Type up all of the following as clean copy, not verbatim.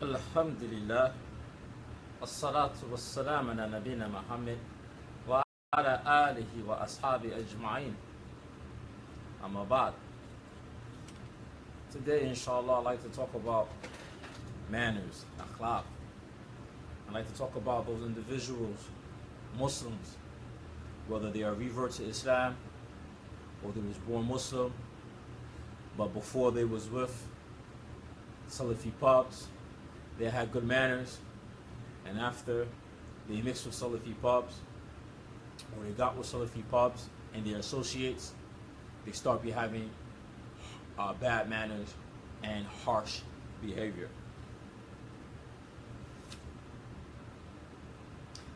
Alhamdulillah, as-salatu was-salam ala nabina Muhammad wa ala alihi wa ashabi ajma'in. Amma ba'd. Today, inshallah, I'd like to talk about manners, akhlaq. I'd like to talk about those individuals, Muslims, whether they are revert to Islam or they was born Muslim, but before they was with Salafipubs, they had good manners, and after they mixed with Salafipubs, or they got with Salafipubs and their associates, they start be having bad manners and harsh behavior.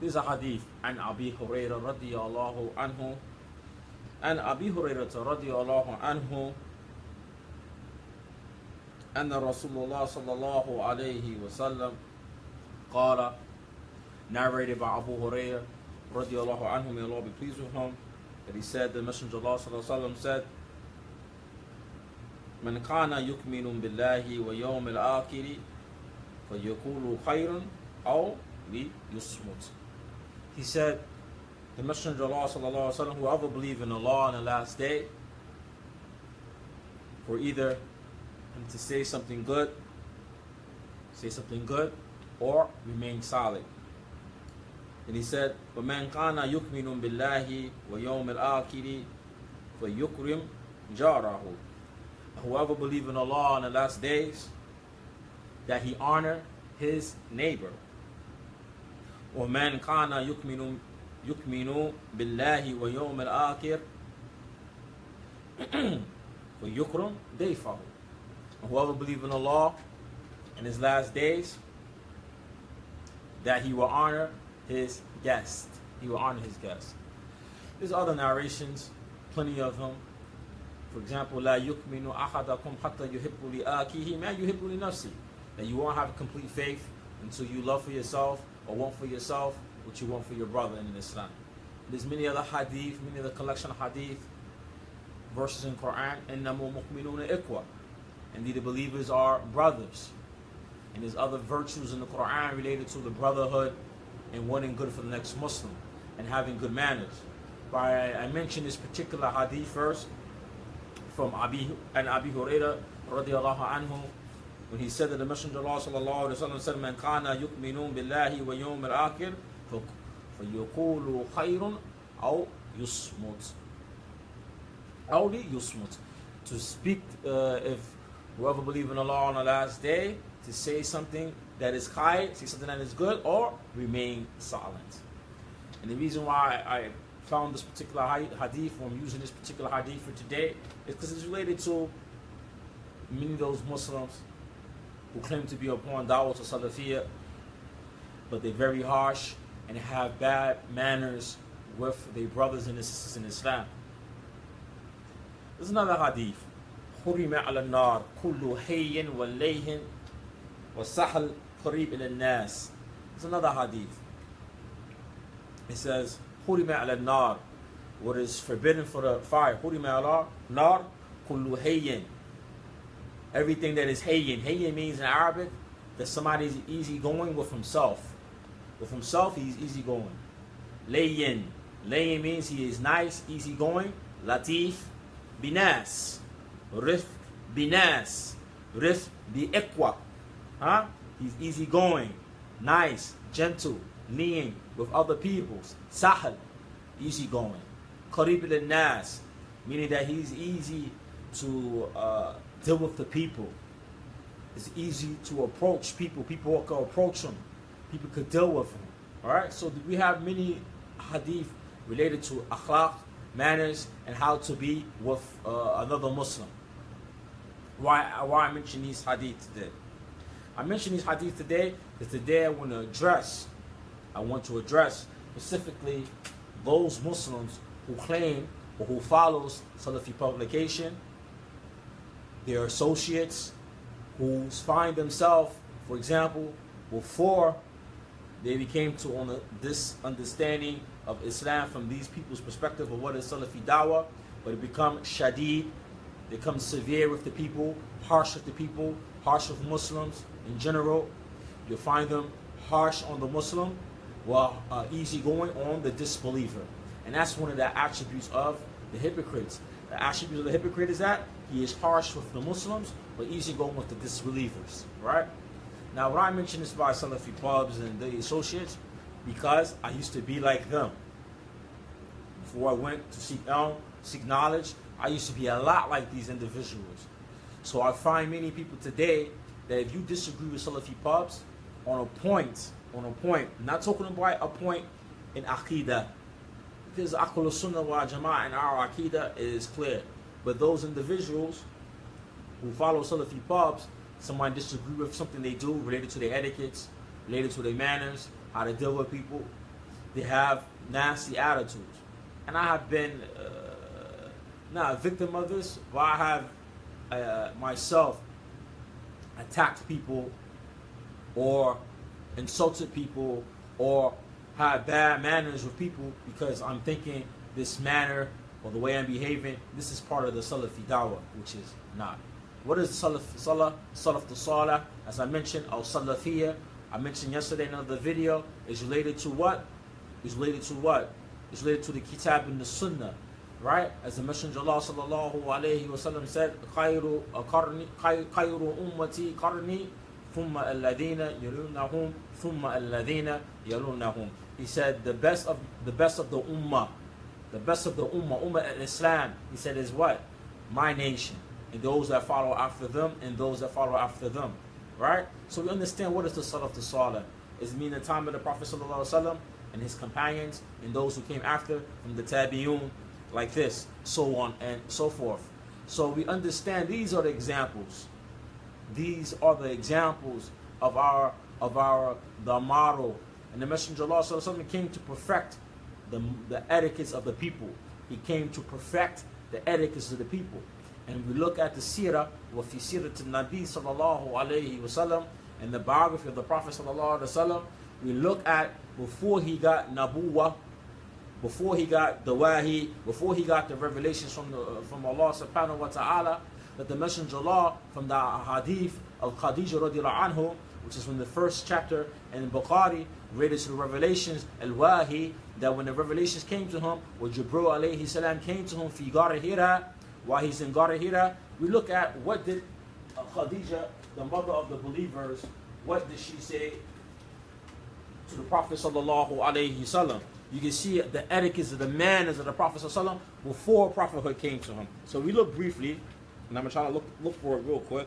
This is a hadith عن أبي هريرة رضي الله عنه عن أبي هريرة رضي الله عنه أن رسول الله صلى الله عليه وسلم قال, narrated by Abu Hurairah رضي الله عنه, may Allah be pleased with him, that he said, the Messenger of Allah صلى الله عليه وسلم said, من كان يؤمن بالله ويوم الآخر فيقول خيرا أو ليصمت. He said, the Messenger of Allah صلى الله عليه وسلم, whoever believes in Allah on the last day, for either him to say something good, or remain silent. And he said, وَمَنْ كَانَ يُؤْمِنُ بِاللَّهِ وَيَوْمِ الْآخِرِ فَيُكْرِمْ جَارَهُ. Whoever believes in Allah in the last days, that he honor his neighbor. وَمَنْ كَانَ يُؤْمِنُ بِاللَّهِ وَيَوْمِ الْآخِرِ فَيُكْرِمْ ضَيْفَهُ. Whoever believes in Allah in his last days, that he will honor his guest. He will honor his guest. There's other narrations, plenty of them. For example, لا يؤمن أحدكم حتى يحب لأخيه ما يحب لنفسه. That you won't have complete faith until you love for yourself or want for yourself what you want for your brother in Islam. There's many other hadith, many other collection of hadith, verses in Quran. إنما مؤمنون إخوة. Indeed, the believers are brothers. And there's other virtues in the Quran related to the brotherhood and wanting good for the next Muslim and having good manners. But I mentioned this particular hadith first from Abi Hurairah radiallahu anhu, when he said that the Messenger of Allah sallallahu alaihi wasallam said, "Man kana yu'minu billahi wa yawm al-akhir fayaqulu khayrun aw yusmut." To speak, if whoever believes in Allah on the last day, to say something that is khair, say something that is good, or remain silent. And the reason why I found this particular hadith, or I'm using this particular hadith for today, is because it's related to many of those Muslims who claim to be upon da'wah to Salafiyya, but they're very harsh and have bad manners with their brothers and sisters in Islam. There's another hadith. حُرِمَ عَلَى النَّارِ كُلُّ هَيٍّ وَلَيْهٍ وَسَحَلْ قَرِيبٍ إِلَى النَّاسِ. There's another hadith. It says, حُرِمَ عَلَى النَّارِ, what is forbidden for the fire. حُرِمَ عَلَى النَّارِ كُلُّ هَيٍّ. Everything that is hayyin. Hayyin means in Arabic that somebody is easygoing with himself. With himself, he's easygoing. Layyin. Layyin means he is nice, easygoing. Latif, binas. Rifq, binas. Rifq, bi-iqwa. He's easygoing, nice, gentle, lenient with other peoples. Sahal, easygoing. Qarib al-nas, meaning that he's easy to deal with the people. It's easy to approach people. People can approach him. People could deal with him. Alright, so we have many hadith related to akhlaq, manners, and how to be with another Muslim. Why I mention these hadith today? I mention these hadith today because today I want to address specifically those Muslims who claim or who follows Salafi Publication, their associates, who find themselves, for example, before they became to this understanding of Islam from these people's perspective of what is Salafi Dawah, but it become shadid, they become severe with the people, harsh with the people, harsh with Muslims in general. You'll find them harsh on the Muslim, while easygoing on the disbeliever. And that's one of the attributes of the hypocrites. The attribute of the hypocrite is that he is harsh with the Muslims, but easygoing with the disbelievers. Right? Now, when I mention this by Salafipubs and the associates, because I used to be like them. Before I went to seek knowledge, I used to be a lot like these individuals. So I find many people today that if you disagree with Salafipubs on a point, not talking about a point in Aqidah, because Aql Sunnah wa Jama'ah and our Aqidah is clear. But those individuals who follow Salafipubs, someone disagree with something they do related to their etiquettes, related to their manners, how to deal with people, they have nasty attitudes. And I have been not a victim of this, but I have myself attacked people or insulted people or had bad manners with people because I'm thinking this manner or the way I'm behaving, this is part of the Salafi dawah, which is not. What is Salaf to Salah? As I mentioned, Al-Salafiyya, I mentioned yesterday in another video, is related to what? Is related to what? Is related to the Kitab and the Sunnah, right? As the Messenger of Allah sallallahu alayhi wa sallam said, khayru ummati qarni, thumma alladhina yalunahum, thumma alladhina yalunahum. He said the best of the ummah, ummah al-Islam, he said is what? My nation, and those that follow after them, and those that follow after them. Right? So we understand what is the Salaf to Salah. It's mean the time of the Prophet sallallahu alaihi wasallam and his companions and those who came after from the Tabi'un, like this, so on and so forth. So we understand these are the examples. These are the examples of the model. And the Messenger of Allah sallallahu alaihi wasallam came to perfect the etiquettes of the people. He came to perfect the etiquettes of the people. And we look at the seerah, وَفِي سِيرَةِ النَّبِي صلى الله عليه وسلم, and the biography of the Prophet sallallahu alaihi wasallam, we look at before he got nabuwah, before he got the wahi, before he got the revelations from Allah subhanahu wa ta'ala, that the Messenger of Allah, from the hadith of Khadija radiallahu anhu, which is from the first chapter in Bukhari, related to the revelations, al-wahi, that when the revelations came to him, when Jibril alayhi salam came to him, fi Ghar Hira, while he's in Ghar Hira, we look at what did Khadija, the mother of the believers, what did she say to the Prophet sallallahu alaihi wasallam. You can see the etiquettes of the manners of the Prophet sallallahu alaihi wasallam before prophethood came to him. So we look briefly, and I'm going to try to look for it real quick.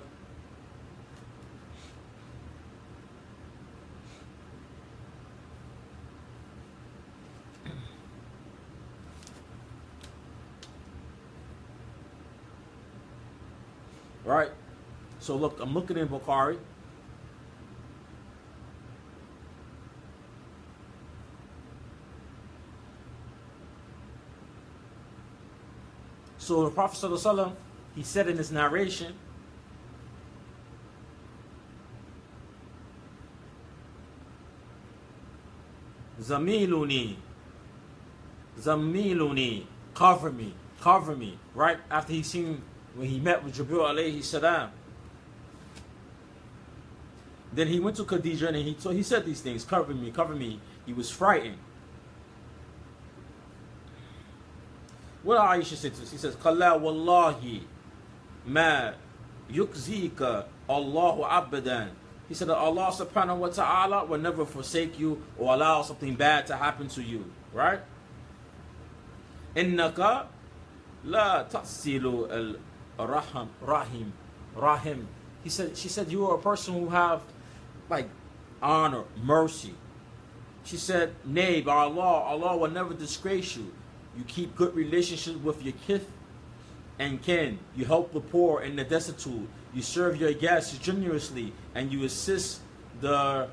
Right? So look, I'm looking in Bukhari. So the Prophet ﷺ, he said in his narration, Zamiluni, cover me, right? After he seen, when he met with Jibril alayhi salam. Then he went to Khadija and he said these things, cover me. He was frightened. What Aisha said to us? He says, Qala wallahi ma yukzika Allahu abadan. He said that Allah subhanahu wa ta'ala will never forsake you or allow something bad to happen to you. Right? Innaka la tasilu rahim. She said, you are a person who have like honor, mercy. She said, nay, by Allah will never disgrace you. You keep good relationships with your kith and kin. You help the poor and the destitute. You serve your guests generously, and you assist the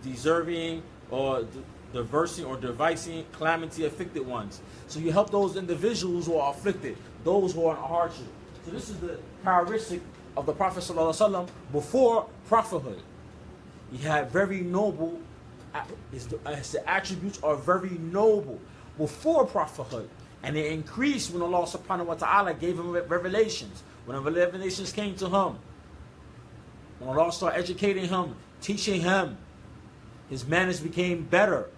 deserving or the versing or devising calamity afflicted ones. So you help those individuals who are afflicted, those who are in hardship. So this is the characteristic of the Prophet ﷺ before prophethood. He had very noble, his attributes are very noble before prophethood, and they increased when Allah subhanahu wa ta'ala gave him revelations. When the revelations came to him, when Allah started educating him teaching him, his manners became better.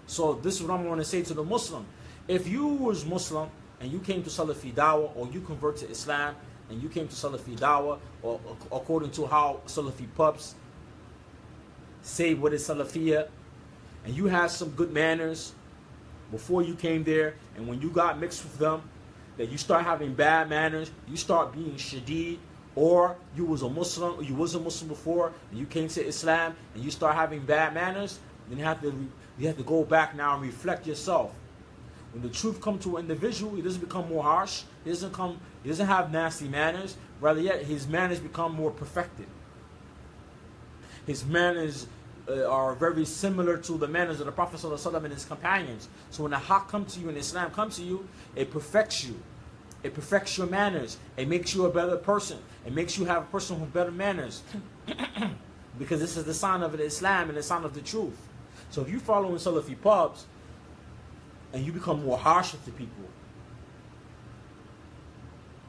So this is what I'm going to say to the Muslim. If you was Muslim and you came to Salafi Dawah, or you convert to Islam and you came to Salafi Dawah, or according to how Salafipubs say what is Salafiyah, and you had some good manners before you came there, and when you got mixed with them, that you start having bad manners, you start being shadid, or you was a Muslim, or you was a Muslim before, and you came to Islam, and you start having bad manners, then you have to go back now and reflect yourself. When the truth comes to an individual, he doesn't become more harsh, he doesn't have nasty manners, rather yet his manners become more perfected. His manners are very similar to the manners of the Prophet ﷺ and his companions. So when the haqq comes to you and Islam comes to you, it perfects you. It perfects your manners. It makes you a better person. It makes you have a person with better manners. Because this is the sign of the Islam and the sign of the truth. So if you follow in Salafipubs and you become more harsh with the people,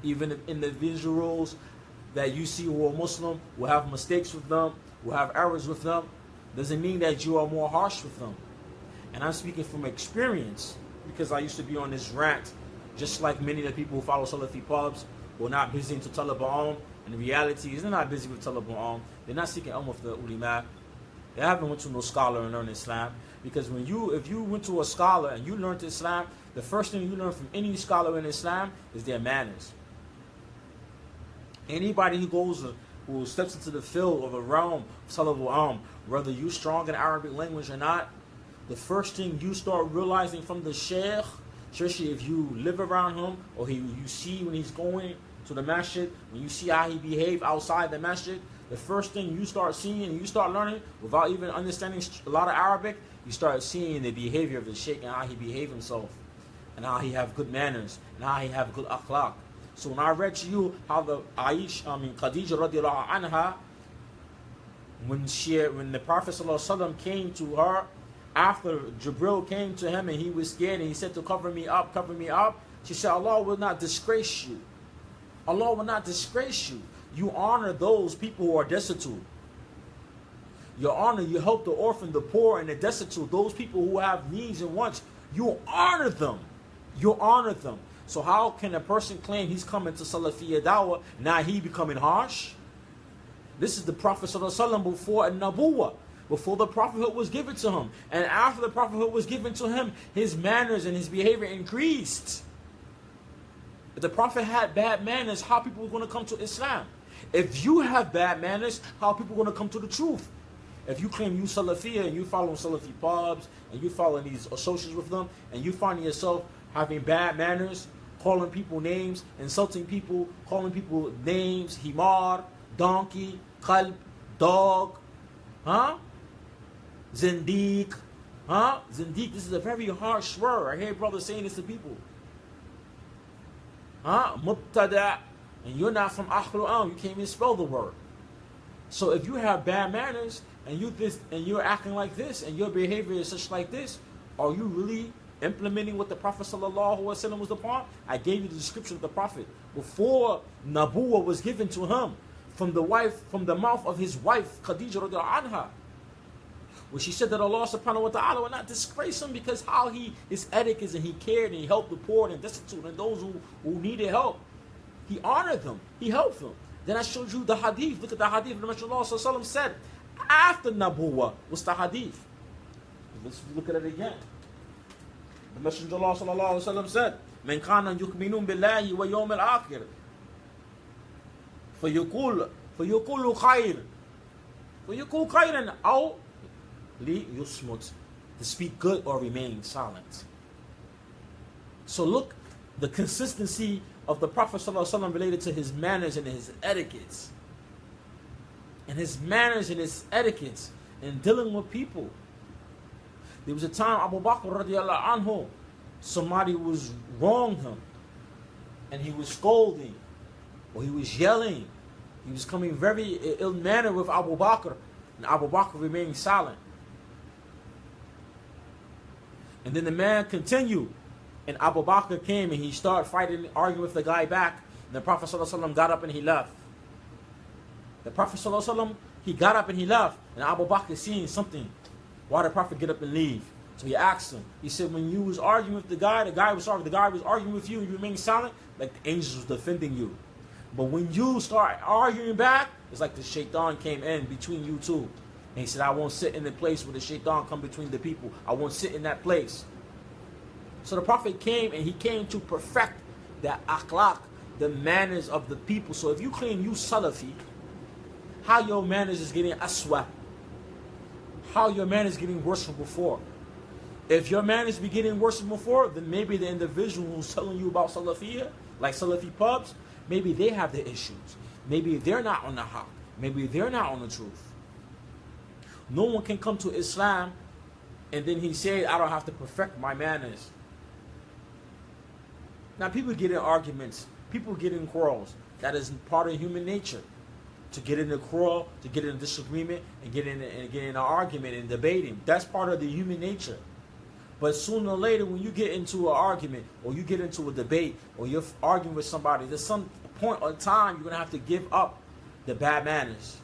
even if individuals that you see who are Muslim will have mistakes with them, will have errors with them, doesn't mean that you are more harsh with them. And I'm speaking from experience, because I used to be on this rant, just like many of the people who follow Salafipubs who are not busy into Talab al-Ilm. And the reality is they're not busy with Talab al-Ilm. They're not seeking ilm of the ulama. They haven't went to no scholar and learned Islam. Because if you went to a scholar and you learned Islam, the first thing you learn from any scholar in Islam is their manners. Anybody who steps into the field of a realm of Talab al-Ilm, whether you're strong in Arabic language or not, the first thing you start realizing from the sheikh, especially if you live around him, or you see when he's going to the masjid, when you see how he behaves outside the masjid, the first thing you start seeing and you start learning, without even understanding a lot of Arabic, you start seeing the behavior of the sheikh and how he behaves himself, and how he have good manners, and how he have good akhlaq. So when I read to you how Khadija radiallahu anha, when the Prophet ﷺ came to her, after Jibril came to him and he was scared and he said to cover me up, she said, Allah will not disgrace you. Allah will not disgrace you. You honor those people who are destitute. You help the orphan, the poor, and the destitute, those people who have needs and wants. You honor them. You honor them. So how can a person claim he's coming to Salafiyya Dawah, now he becoming harsh? This is the Prophet ﷺ before a Nabuwah, before the prophethood was given to him. And after the prophethood was given to him, his manners and his behavior increased. If the Prophet had bad manners, how people were going to come to Islam? If you have bad manners, how people are going to come to the truth? If you claim you Salafiyya and you follow Salafipubs and you follow these associates with them, and you find yourself having bad manners, calling people names, insulting people, calling people names, himar, donkey, qalb, dog, zindiq, zindiq, this is a very harsh word. I hear brothers saying this to people. Mubtada, and you're not from Ahlul Ilm, you can't even spell the word. So if you have bad manners and you're acting like this and your behavior is such like this, are you really implementing what the Prophet ﷺ was upon? I gave you the description of the Prophet before Nabuwah was given to him from the mouth of his wife Khadija radiallahu anha, where she said that Allah subhanahu wa ta'ala will not disgrace him because how his etiquette and he cared and he helped the poor and destitute and those who needed help. He honored them. He helped them. Then I showed you the hadith. Look at the hadith. The Messenger of Allah said after Nabuwah was the hadith. Let's look at it again. The Messenger of Allah said, "Man kana yu'minu billahi wa yawm al-akhir, fayaqulu khayran aw li yusmut," to speak good or remain silent. So look, the consistency of the Prophet ﷺ related to his manners and his etiquettes. And his manners and his etiquettes in dealing with people. There was a time Abu Bakr radiallahu anhu, somebody was wronged him. And he was scolding. Or he was yelling. He was coming very ill-mannered with Abu Bakr. And Abu Bakr remained silent. And then the man continued. And Abu Bakr came and he started fighting, arguing with the guy back. And the Prophet ﷺ got up and he left. The Prophet ﷺ, he got up and he left. And Abu Bakr seeing something. Why did the Prophet get up and leave? So he asked him. He said, when you was arguing with the guy was arguing with you and you remained silent, like the angels was defending you. But when you start arguing back, it's like the shaitan came in between you two. And he said, I won't sit in the place where the shaitan come between the people. I won't sit in that place. So the Prophet came, and he came to perfect the akhlaq, the manners of the people. So if you claim you Salafi, how your manners is getting aswa, how your manners getting worse than before. If your manners be getting worse than before, then maybe the individual who's telling you about Salafiyah, like Salafipubs, maybe they have the issues. Maybe they're not on the haqq. Maybe they're not on the truth. No one can come to Islam and then he said, I don't have to perfect my manners. Now people get in arguments, people get in quarrels. That is part of human nature. To get in a quarrel, to get in a disagreement, and get in an argument and debating. That's part of the human nature. But sooner or later, when you get into an argument, or you get into a debate, or you're arguing with somebody, there's some point of time you're going to have to give up the bad manners.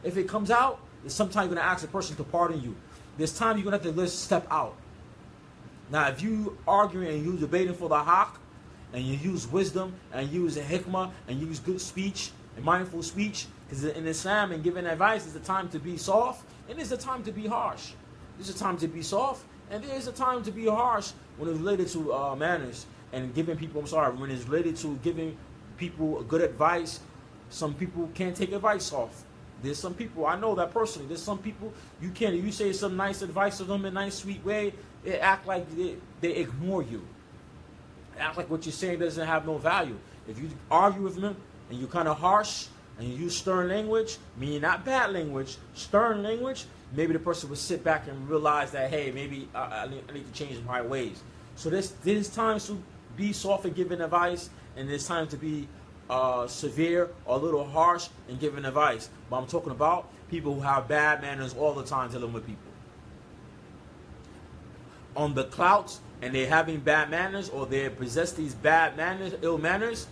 If it comes out, then sometimes you're going to ask a person to pardon you. There's time you're going to have to just step out. Now, if you arguing and you debating for the haqq, and you use wisdom, and you use a hikmah, and you use good speech, and mindful speech, because in Islam and giving advice is the time to be soft, and it's the time to be harsh. There's a time to be soft, and there's a time to be harsh when it's related to manners and giving people, when it's related to giving people good advice. Some people can't take advice off. There's some people, I know that personally, there's some people, you can't, if you say some nice advice to them in a nice, sweet way, they act like they ignore you. Act like what you're saying doesn't have no value. If you argue with them and you're kind of harsh and you use stern language, meaning not bad language, stern language, maybe the person will sit back and realize that, hey, maybe I need to change my ways. So there's times to be soft and giving advice, and there's time to be severe or a little harsh and giving advice. But I'm talking about people who have bad manners all the time dealing with people. On the clouts, and they're having bad manners, or they possess these bad manners, ill manners,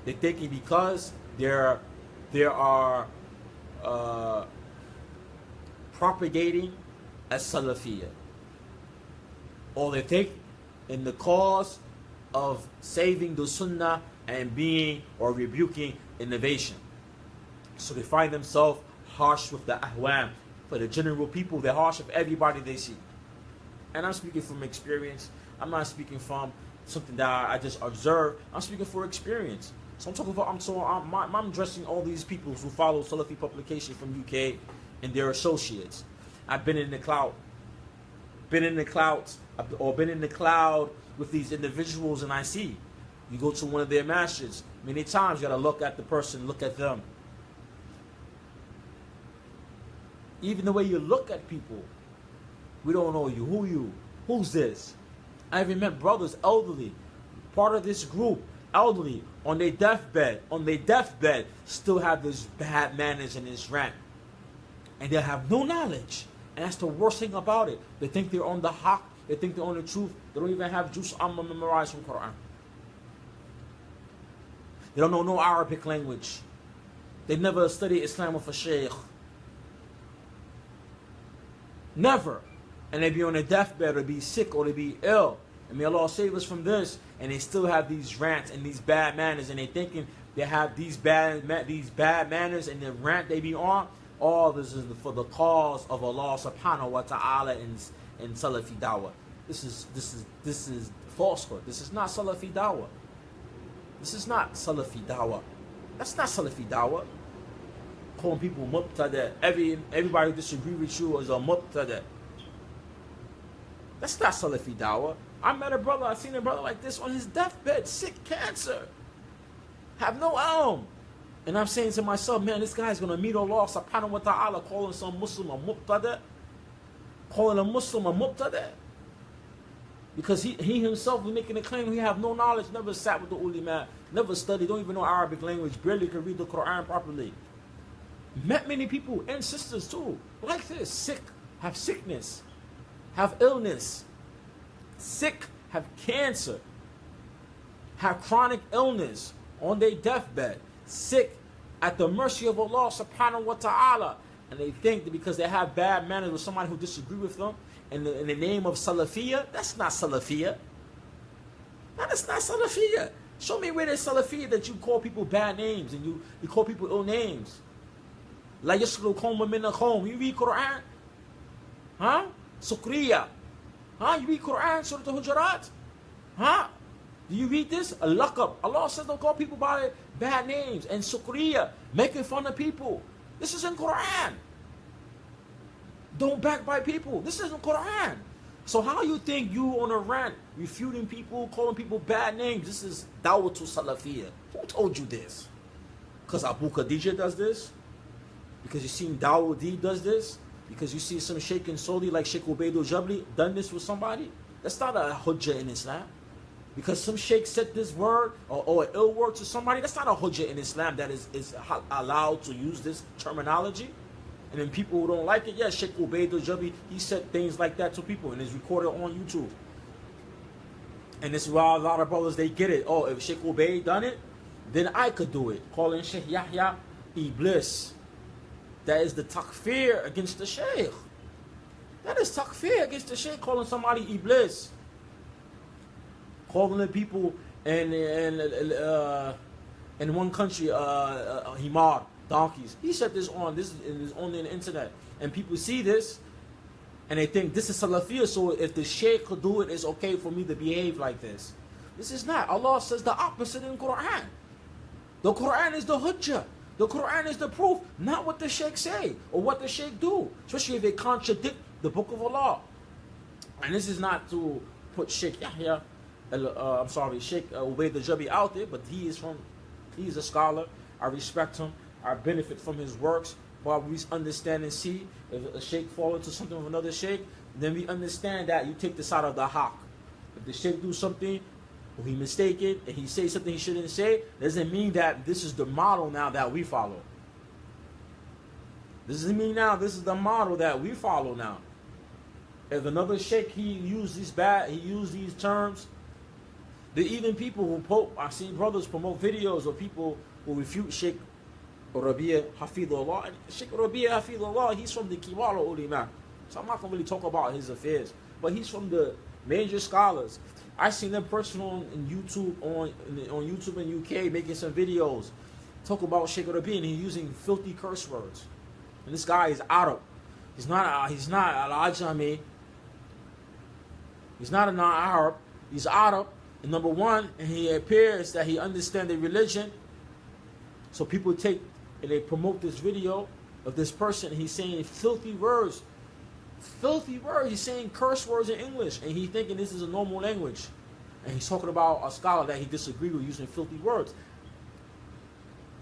they're thinking because there are propagating a Salafiyah, or they take in the cause of saving the Sunnah and being or rebuking innovation. So they find themselves harsh with the ahwam. For the general people, they're harsh with everybody they see. And I'm speaking from experience. I'm not speaking from something that I just observed. I'm speaking for experience. So I'm talking about, I'm addressing all these people who follow Salafi Publications from UK and their associates. I've been in the cloud, or been in the cloud with these individuals, and I see. You go to one of their masjids, many times you gotta look at the person, look at them. Even the way you look at people, we don't know you. Who's this? I even met brothers, elderly, part of this group, elderly, on their deathbed, still have this bad manners and this rant. And they have no knowledge. And that's the worst thing about it. They think they're on the haqq, they think they're on the truth. They don't even have juz amma memorized from Quran. They don't know no Arabic language. They never studied Islam with a sheikh. Never. And they be on their deathbed, or be sick, or they be ill. And may Allah save us from this. And they still have these rants and these bad manners, and they thinking they have these bad manners, and the rant they be on. All this is for the cause of Allah subhanahu wa ta'ala in Salafi dawah. This is falsehood. This is not Salafi dawah. This is not Salafi dawah. That's not Salafi dawah. Calling people mubtada. Everybody who disagree with you is a mubtada. That's not Salafi dawah. I seen a brother like this on his deathbed, sick, cancer, have no ilm. And I'm saying to myself, man, this guy's going to meet Allah subhanahu wa ta'ala, calling some Muslim a mubtada. Calling a Muslim a mubtada. Because he himself was making a claim he have no knowledge, never sat with the ulama, never studied, don't even know Arabic language, barely can read the Quran properly. Met many people, and sisters too, like this, sick, have sickness, have illness, sick, have cancer, have chronic illness on their deathbed, sick, at the mercy of Allah subhanahu wa ta'ala, and they think that because they have bad manners with somebody who disagree with them, in the name of Salafiyah, that's not Salafiyah. That's not Salafiyah. Show me where there's Salafiyah that you call people bad names and you call people ill names. La yaslu qawma min al-qawm. You read Quran? Huh? Sukriya. Huh? You read Quran, Surah Al-Hujurat? Huh? Do you read this? Al-Laqab. Allah says don't call people by bad names. And Sukriya, making fun of people. This is in Quran. Don't backbite people. This is in Quran. So how you think you on a rant, refuting people, calling people bad names? This is Dawah to Salafiyah. Who told you this? Because Abu Khadija does this? Because you seen Dawudi does this? Because you see some Sheikh and Soli like Sheikh Ubaidul Jabli done this with somebody? That's not a hujjah in Islam. Because some Sheikh said this word or an ill word to somebody, that's not a hujjah in Islam that is allowed to use this terminology. And then people who don't like it, yeah, Sheikh Ubaidul Jabli, he said things like that to people and it's recorded on YouTube. And this is why a lot of brothers, they get it. Oh, if Sheikh Ubaid done it, then I could do it. Calling Sheikh Yahya Iblis. That is the takfir against the Sheikh. That is takfir against the Sheikh, calling somebody Iblis. Calling the people in one country, Himar, donkeys. He said this on the internet. And people see this, and they think this is Salafiyah, so if the Sheikh could do it, it's okay for me to behave like this. This is not. Allah says the opposite in Quran. The Quran is the hujjah. The Quran is the proof, not what the Sheikh say or what the Sheikh do, especially if they contradict the Book of Allah. And this is not to put Sheikh Yahya, Sheikh Ubaid al-Jabi out there, but he is a scholar. I respect him. I benefit from his works. While we understand and see if a Sheikh fall into something with another Sheikh, then we understand that you take the side of the haq. If the Sheikh do something, or he mistaken, and he say something he shouldn't say, doesn't mean that this is the model now that we follow. This doesn't mean now this is the model that we follow now. If another Sheikh, he used these terms, there even people who I've seen brothers promote videos of people who refute Sheikh Rabi'a Hafidullah. And Sheikh Rabi'a Hafidullah, he's from the Kibar ulama. So I'm not going to really talk about his affairs, but he's from the major scholars. I seen them personal on YouTube, on YouTube in UK, making some videos, talk about Sheikh Rabi, and he's using filthy curse words. And this guy is Arab. He's not al-Ajami. He's not a non-Arab. He's Arab. And number one, and he appears that he understands the religion. So people take and they promote this video of this person, and he's saying filthy words. Filthy words. He's saying curse words in English, and he's thinking this is a normal language. And he's talking about a scholar that he disagreed with using filthy words.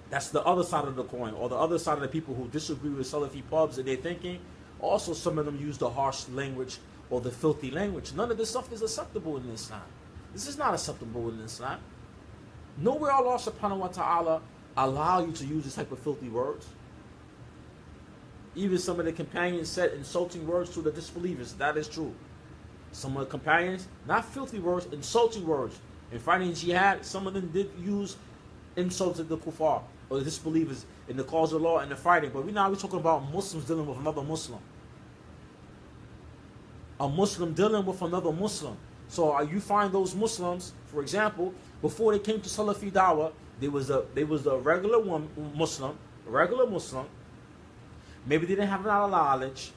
That's the other side of the coin, or the other side of the people who disagree with Salafipubs and they're thinking. Also, some of them use the harsh language or the filthy language. None of this stuff is acceptable in Islam. This is not acceptable in Islam. Nowhere Allah subhanahu wa ta'ala allow you to use this type of filthy words. Even some of the companions said insulting words to the disbelievers. That is true. Some of the companions, not filthy words, insulting words. In fighting jihad, some of them did use insults to the kuffar or the disbelievers in the cause of Allah and the fighting. But we're talking about Muslims dealing with another Muslim. A Muslim dealing with another Muslim. So you find those Muslims, for example, before they came to Salafi Dawah, there was a regular Muslim. Maybe they didn't have a lot of knowledge.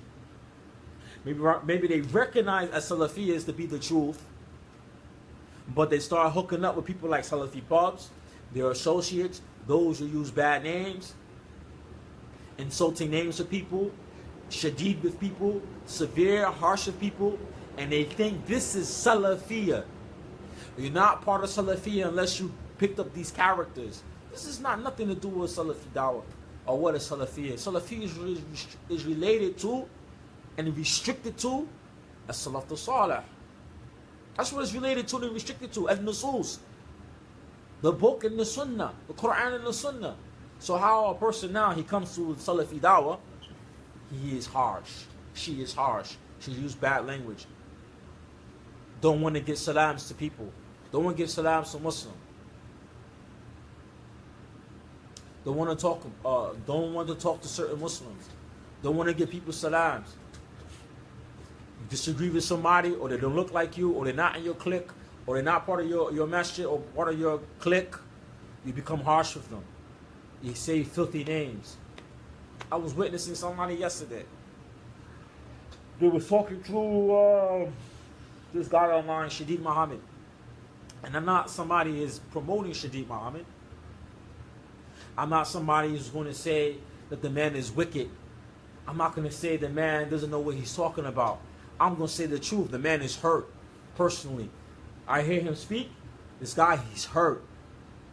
Maybe they recognize as Salafiyas to be the truth. But they start hooking up with people like Salafipubs, their associates, those who use bad names, insulting names of people, shadid with people, severe, harsh with people, and they think this is Salafiyah. You're not part of Salafiyah unless you picked up these characters. This is nothing to do with Salafi Dawah or what is Salafiyah. Salafiyah is related to and restricted to as-Salaf Salih. That's what it's related to and restricted to, al-Nusus. The book and the Sunnah, the Quran and the Sunnah. So how a person now, he comes to Salafi Dawah, he is harsh. She is harsh. She used bad language. Don't want to give salams to people. Don't want to give salams to Muslims. Don't want to talk to certain Muslims. don't want to give people salams. You disagree with somebody, or they don't look like you, or they're not in your clique, or they're not part of your masjid or part of your clique, you become harsh with them. You say filthy names. I was witnessing somebody yesterday. They were talking to this guy online, Shadeed Muhammad. And I'm not somebody who is promoting Shadeed Muhammad. I'm not somebody who's going to say that the man is wicked. I'm not going to say the man doesn't know what he's talking about. I'm going to say the truth. The man is hurt, personally. I hear him speak. This guy, he's hurt.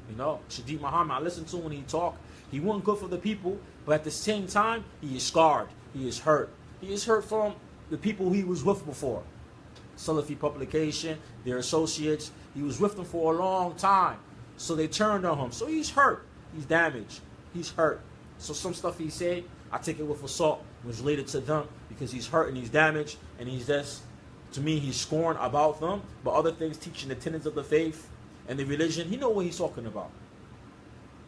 You know, Shadeed Muhammad, I listened to him when he talked. He wasn't good for the people, but at the same time, he is scarred. He is hurt. He is hurt from the people he was with before. Salafi Publications, their associates. He was with them for a long time. So they turned on him. So he's hurt. He's damaged. He's hurt. So some stuff he said, I take it with a salt. It was related to them because he's hurt and he's damaged. And he's just, to me, he's scorned about them. But other things, teaching the tenets of the faith and the religion, he know what he's talking about.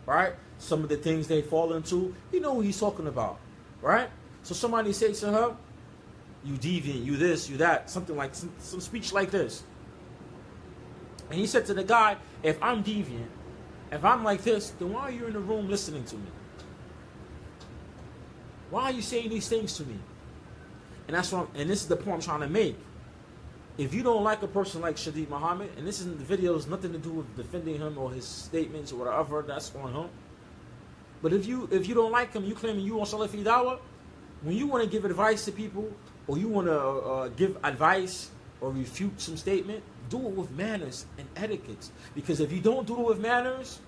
Right? Some of the things they fall into, he know what he's talking about. Right? So somebody says to her, you deviant, you this, you that, something like, some speech like this. And he said to the guy, if I'm deviant, if I'm like this, then why are you in the room listening to me? Why are you saying these things to me? And that's what and this is the point I'm trying to make. If you don't like a person like Shadeed Muhammad, and this isn't the video, has nothing to do with defending him or his statements or whatever, that's on him. But if you don't like him, you claiming you on Salafi Dawah, when you want to give advice to people, or you want to give advice or refute some statement, do it with manners and etiquettes. Because if you don't do it with manners,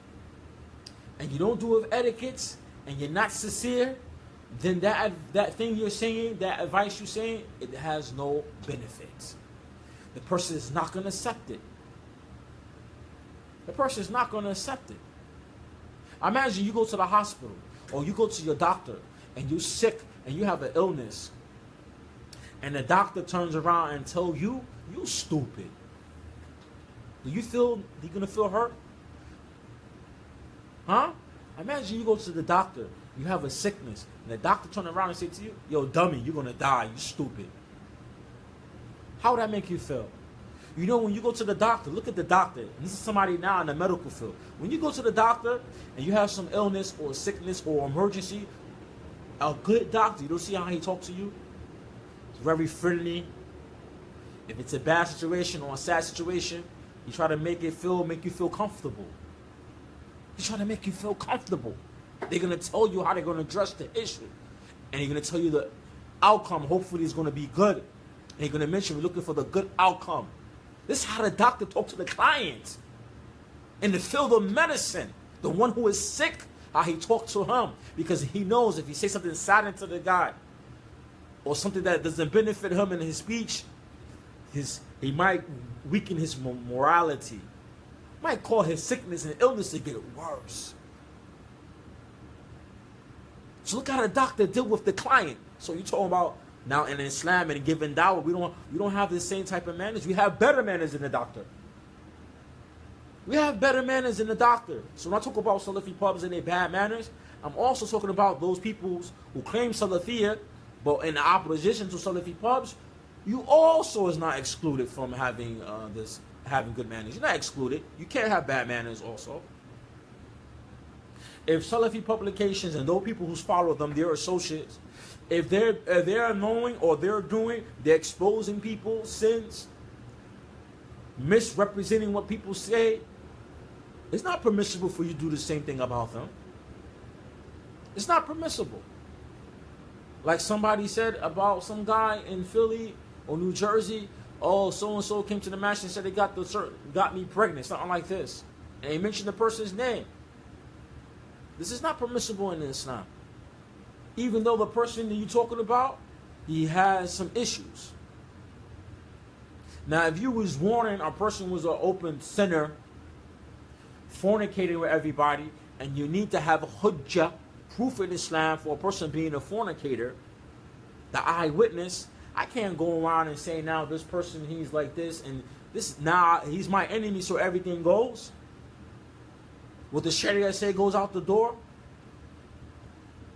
and you don't do it with etiquettes, and you're not sincere, then that thing you're saying, that advice you're saying, it has no benefits. The person is not going to accept it. The person is not going to accept it. Imagine you go to the hospital, or you go to your doctor, and you're sick, and you have an illness, and the doctor turns around and tells you, you stupid. Do you feel, you're going to feel hurt? Huh? Imagine you go to the doctor, you have a sickness, and the doctor turns around and says to you, yo, dummy, you're going to die, you stupid. How would that make you feel? You know, when you go to the doctor, look at the doctor. And this is somebody now in the medical field. When you go to the doctor and you have some illness or sickness or emergency, a good doctor, you don't see how he talks to you? He's very friendly. If it's a bad situation or a sad situation, he try to make you feel comfortable. He's trying to make you feel comfortable. They're going to tell you how they're going to address the issue. And they're going to tell you the outcome hopefully is going to be good. And they're going to mention we're looking for the good outcome. This is how the doctor talks to the client. In the field of medicine, the one who is sick, how he talks to him. Because he knows if he says something sad to the guy, or something that doesn't benefit him in his speech, he might weaken his morality. Might cause his sickness and illness to get worse. So look how the doctor deal with the client. So you're talking about now in Islam and giving dawah, we don't have the same type of manners. We have better manners than the doctor. We have better manners than the doctor. So when I talk about Salafipubs and their bad manners, I'm also talking about those people who claim Salafiyah, but in opposition to Salafipubs, you also is not excluded from having having good manners. You're not excluded. You can't have bad manners also. If Salafi Publications and those people who follow them, their associates, if they're knowing or they're exposing people's sins, misrepresenting what people say, it's not permissible for you to do the same thing about them. It's not permissible. Like somebody said about some guy in Philly or New Jersey, oh, so-and-so came to the match and said they got me pregnant, something like this. And they mentioned the person's name. This is not permissible in Islam. Even though the person that you're talking about, he has some issues. Now, if you was warning a person was an open sinner, fornicating with everybody, and you need to have a hujjah, proof in Islam for a person being a fornicator, the eyewitness, I can't go around and say now this person, he's like this, and this now he's my enemy, so everything goes. What the Sharia say goes out the door?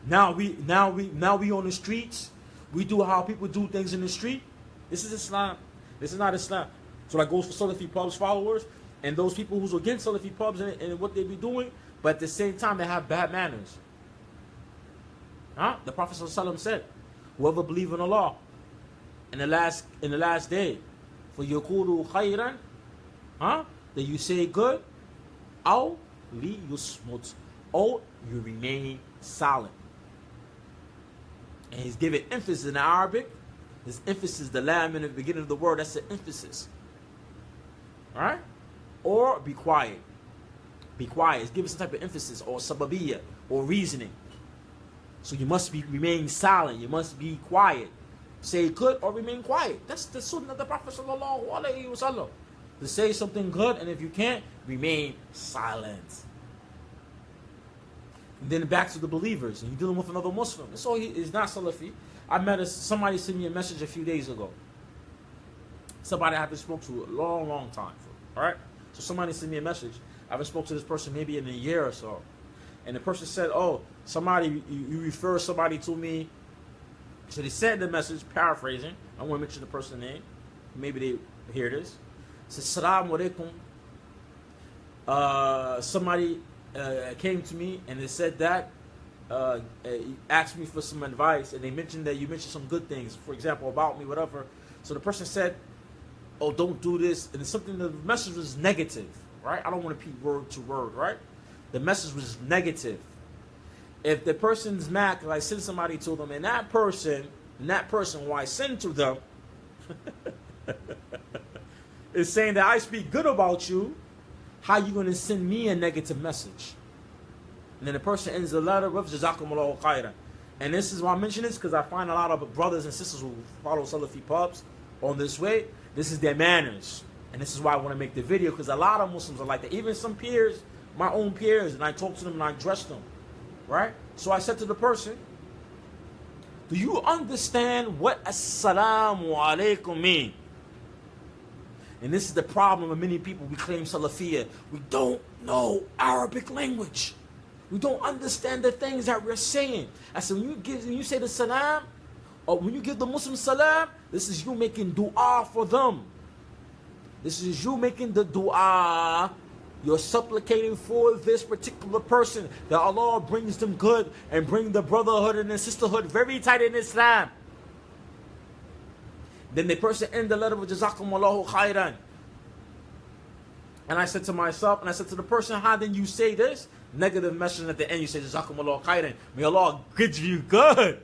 Now we on the streets. We do how people do things in the street. This is Islam. This is not Islam. So that goes for Salafipubs followers and those people who's against Salafipubs and what they be doing, but at the same time they have bad manners. Huh? The Prophet ﷺ said, whoever believes in Allah in the last day, for yaqulu khayran, huh? That you say good, aw li yusmut, or you remain silent. And he's giving emphasis in Arabic. This emphasis, the lam in the beginning of the word, that's the emphasis. Alright? Or be quiet. Be quiet. It's giving some type of emphasis or sababiyya or reasoning. So you must remain silent. You must be quiet. Say good or remain quiet. That's the sunnah of the Prophet sallallahu alaihi wasallam. To say something good, and if you can't, remain silent. And then back to the believers, and you're dealing with another Muslim. So he's not Salafi. Somebody sent me a message a few days ago. Somebody I haven't spoken to a long time. Alright? So somebody sent me a message. I haven't spoken to this person maybe in a year or so. And the person said, oh, somebody, you refer somebody to me. So they said the message, paraphrasing. I want to mention the person's name. Maybe they hear this. It says, Salaam alaikum. Somebody came to me and they said that, asked me for some advice, and they mentioned that you mentioned some good things, for example, about me, whatever. So the person said, oh, don't do this. And something, the message was negative, right? I don't want to repeat word to word, right? The message was negative. If the person's mad, I send somebody to them, and that person, who I send to them, is saying that I speak good about you, how you going to send me a negative message? And then the person ends the letter with Jazakumullahu khairan. And this is why I mention this, because I find a lot of brothers and sisters who follow Salafipubs on this way. This is their manners. And this is why I want to make the video, because a lot of Muslims are like that. Even some peers, my own peers, and I talk to them and I address them. Right? So I said to the person, do you understand what Assalamu alaikum mean? And this is the problem with many people. We claim Salafiyah. We don't know Arabic language. We don't understand the things that we're saying. I said, when you say the salam, or when you give the Muslim salam, this is you making dua for them. This is you making the dua. You're supplicating for this particular person, that Allah brings them good and bring the brotherhood and the sisterhood very tight in Islam. Then the person end the letter with Jazakumullahu khairan. And I said to myself, and I said to the person, how then you say this? Negative message at the end, you say Jazakumullahu khairan. May Allah give you good.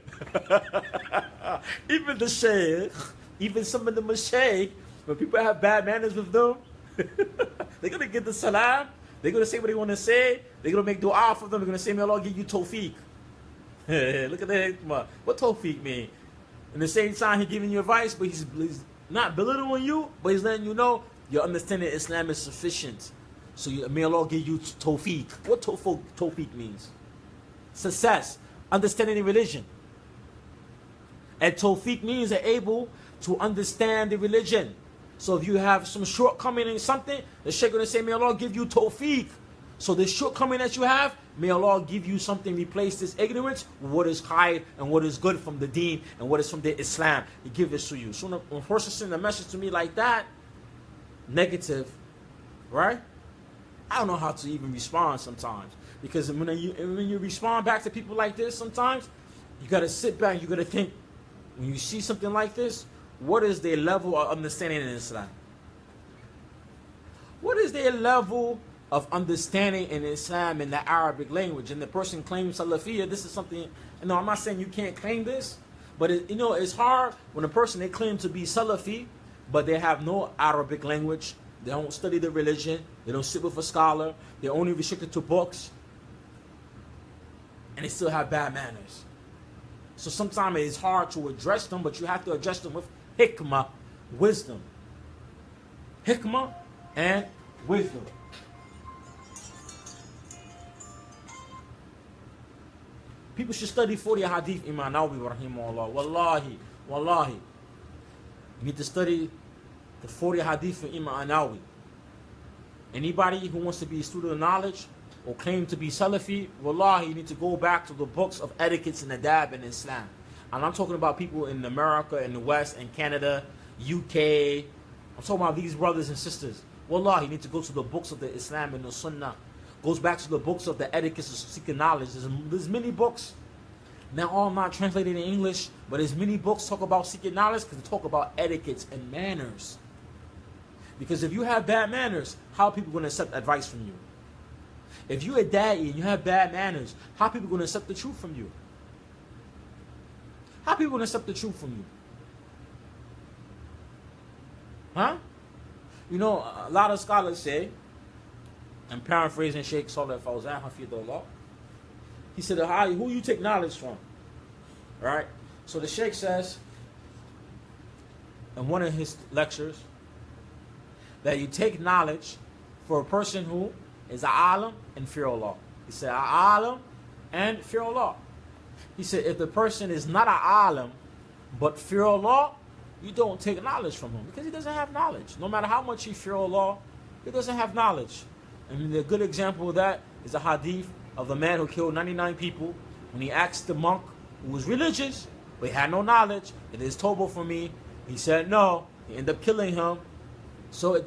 Even the shaykh, even some of the mashaykh, when people have bad manners with them, they're going to get the salam. They're going to say what they want to say. They're going to make dua for them. They're going to say, may Allah give you tawfiq. Look at the hikmah. What tawfiq mean? In the same time, he's giving you advice, but he's not belittling you, but he's letting you know your understanding of Islam is sufficient. So may Allah give you tawfiq. What tawfiq means? Success. Understanding the religion. And tawfiq means they're able to understand the religion. So if you have some shortcoming in something, the Shaykh going to say, may Allah give you tawfiq. So the shortcoming that you have, may Allah give you something, replace this ignorance with what is khair and what is good from the deen and what is from the Islam. He give this to you. So when a person sends a message to me like that, negative, right? I don't know how to even respond sometimes. Because when you respond back to people like this sometimes, you got to sit back, you got to think, when you see something like this, what is their level of understanding in Islam? What is their level of understanding in Islam in the Arabic language? And the person claims Salafiyah. This is something, I'm not saying you can't claim this, but it's hard when a person, they claim to be Salafi, but they have no Arabic language. They don't study the religion. They don't sit with a scholar. They're only restricted to books. And they still have bad manners. So sometimes it's hard to address them, but you have to address them with hikmah, wisdom. Hikmah and wisdom. People should study 40 hadith Imam Nawawi rahimahullah. Wallahi. You need to study the 40 hadith of Imam Nawawi. Anybody who wants to be a student of knowledge, or claim to be Salafi, wallahi, you need to go back to the books of etiquettes and adab in Islam. And I'm talking about people in America, in the West, in Canada, UK. I'm talking about these brothers and sisters. Wallahi, you need to go to the books of the Islam and the Sunnah. Goes back to the books of the etiquettes of seeking knowledge. There's many books. Now, all not translated in English, but there's many books talk about seeking knowledge because they talk about etiquettes and manners. Because if you have bad manners, how are people going to accept advice from you? If you're a da'i and you have bad manners, how are people going to accept the truth from you? How are people going to accept the truth from you? Huh? You know, a lot of scholars say, I'm paraphrasing Sheikh Salih Fawzan, Hafidullah. He said, who you take knowledge from? Right? So the Sheikh says, in one of his lectures, that you take knowledge for a person who is an alim and fear Allah. He said, an alim and fear Allah. He said, if the person is not an alim, but fear Allah, you don't take knowledge from him because he doesn't have knowledge. No matter how much he fear Allah, he doesn't have knowledge. And the good example of that is a hadith of the man who killed 99 people when he asked the monk who was religious but he had no knowledge, it is tawbah for me. He said no. He ended up killing him. So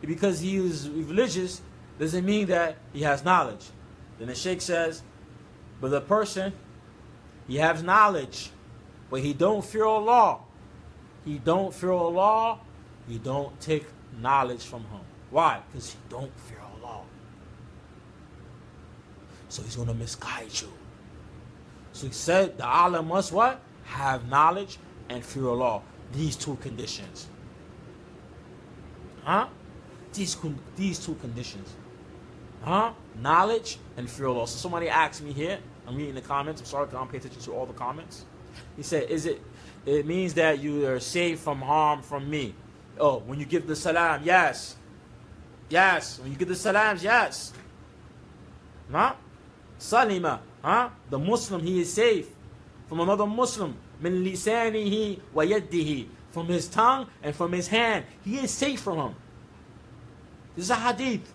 because he was religious doesn't mean that he has knowledge. Then the Sheikh says, but the person, he has knowledge, but he don't fear Allah. He don't fear Allah. You don't take knowledge from him. Why? Because he don't fear Allah. So he's going to misguide you. So he said the alim must what? Have knowledge and fear Allah. These two conditions. Huh? These two conditions. Huh? Knowledge and fear Allah. So somebody asked me here, I'm reading the comments, I'm sorry, I don't pay attention to all the comments. He said, it means that you are safe from harm from me. Oh, when you give the salam, yes. Yes. When you give the salams, yes. Huh? Salima. Huh? The Muslim, he is safe from another Muslim. Min lisanihi wa yadihi. From his tongue and from his hand. He is safe from him. This is a hadith.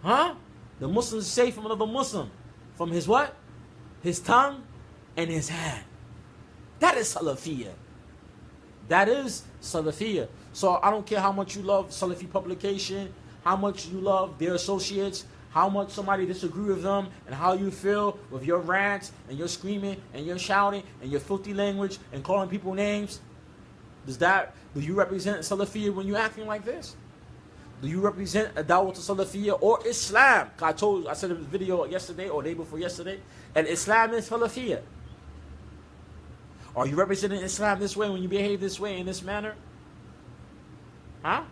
Huh? The Muslim is safe from another Muslim. From his what? His tongue and his hand. That is Salafiyah. That is Salafiyah. So I don't care how much you love Salafi Publication, how much you love their associates, how much somebody disagree with them, and how you feel with your rants and your screaming and your shouting and your filthy language and calling people names. Do you represent Salafiyah when you're acting like this? Do you represent a da'wah to Salafiyah or Islam? I said in the video yesterday or day before yesterday, and Islam is Salafiyah. Are you representing Islam this way when you behave this way in this manner? Huh?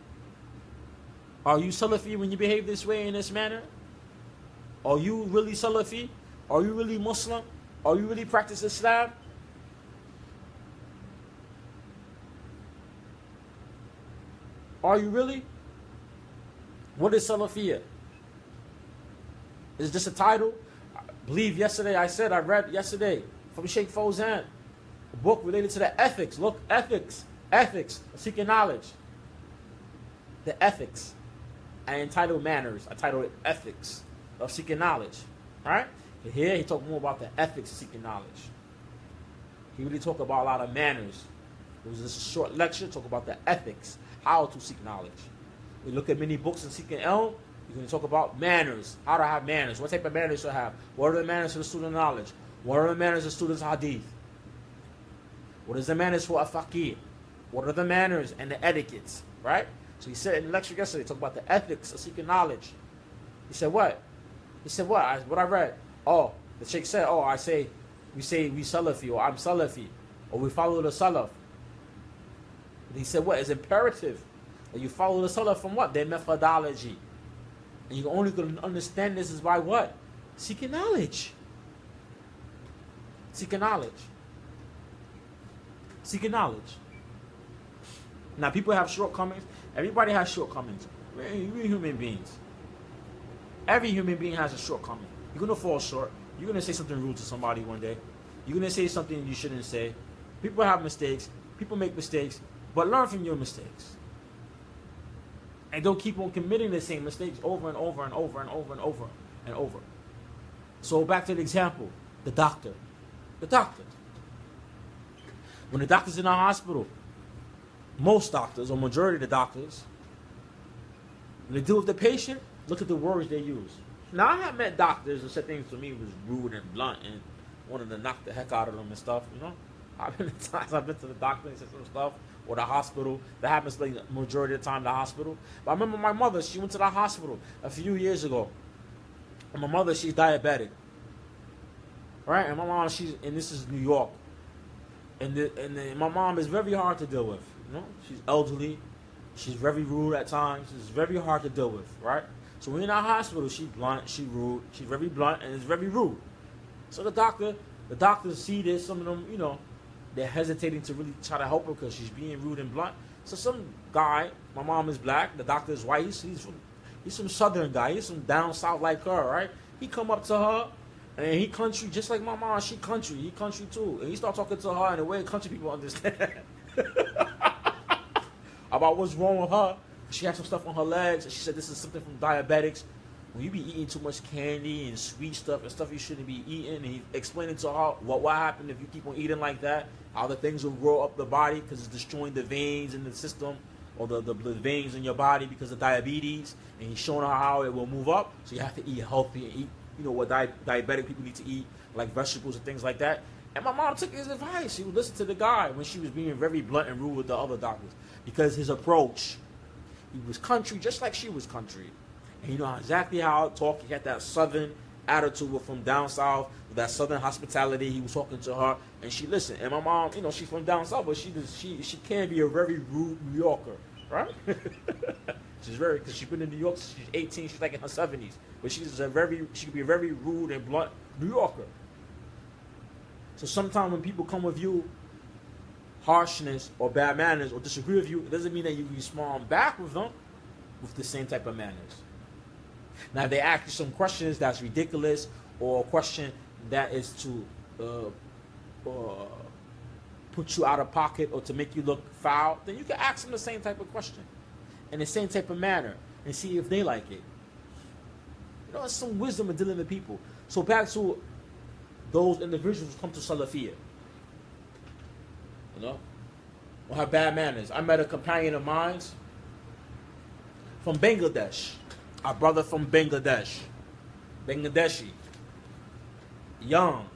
Are you Salafi when you behave this way in this manner? Are you really Salafi? Are you really Muslim? Are you really practice Islam? Are you really? What is Salafiyah? Is this a title? I believe yesterday I read yesterday from Sheikh Fawzan, a book related to the ethics. Look, ethics, seeking knowledge. The ethics. I entitled manners. I titled it ethics of seeking knowledge. Right? But here he talked more about the ethics of seeking knowledge. He really talked about a lot of manners. It was a short lecture, talk about the ethics, how to seek knowledge. We look at many books in seeking ilm, you're going to talk about manners, how to have manners, what type of manners to have, what are the manners for the student of knowledge, what are the manners of students of hadith, what is the manners for a faqih, what are the manners and the etiquettes, right? So he said in the lecture yesterday, talk about the ethics of seeking knowledge. He said what? He said what? What I read? Oh, the Sheikh said, oh, we say we Salafi, or I'm Salafi, or we follow the Salaf. And he said what? It's imperative that you follow the Salaf from what? Their methodology. And you're only going to understand this is by what? Seeking knowledge. Seeking knowledge. Seeking knowledge. Now, people have shortcomings. Everybody has shortcomings. We're human beings. Every human being has a shortcoming. You're going to fall short. You're going to say something rude to somebody one day. You're going to say something you shouldn't say. People have mistakes. People make mistakes. But learn from your mistakes. And don't keep on committing the same mistakes over and over and over and over and over. and over. So back to the example, the doctor. The doctor. When the doctor's in a hospital, most doctors, or majority of the doctors, when they deal with the patient, look at the words they use. Now, I have met doctors who said things to me was rude and blunt and wanted to knock the heck out of them and stuff, you know. I've been to the doctor and said some stuff, or the hospital. That happens like the majority of the time, the hospital. But I remember my mother, she went to the hospital a few years ago. And my mother, she's diabetic. Right? And my mom, and this is New York. And my mom is very hard to deal with. You know, she's elderly. She's very rude at times. She's very hard to deal with, right? So when in our hospital, she's blunt, she's rude, she's very blunt, and is very rude. So the doctors see this. Some of them, you know, they're hesitating to really try to help her because she's being rude and blunt. So some guy, my mom is black, the doctor is white. He's some southern guy. He's some down south like her, right? He come up to her, and he country just like my mom. She country, he country too, and he start talking to her in a way country people understand. About what's wrong with her. She had some stuff on her legs, and she said this is something from diabetics. When you be eating too much candy and sweet stuff and stuff you shouldn't be eating, and he explaining to her what happened if you keep on eating like that, how the things will grow up the body because it's destroying the veins in the system, or the veins in your body because of diabetes, and he's showing her how it will move up. So you have to eat healthy and eat, you know, what diabetic people need to eat, like vegetables and things like that. And my mom took his advice. She would listen to the guy when she was being very blunt and rude with the other doctors. Because his approach, he was country just like she was country. And you know exactly how I talk. He had that southern attitude from down south, with that southern hospitality. He was talking to her, and she listened. And my mom, you know, she's from down south, but she can be a very rude New Yorker, right? She's very, because she's been in New York since she's 18. She's like in her 70s. But she can be a very rude and blunt New Yorker. So sometimes when people come with you, harshness or bad manners or disagree with you, it doesn't mean that you respond back with them with the same type of manners. Now, if they ask you some questions that's ridiculous, or a question that is to put you out of pocket or to make you look foul, then you can ask them the same type of question in the same type of manner and see if they like it. You know, it's some wisdom in dealing with people. So back to those individuals who come to Salafiyah, you know, or have bad manners. I met a companion of mine from Bangladesh, our brother from Bangladeshi, young,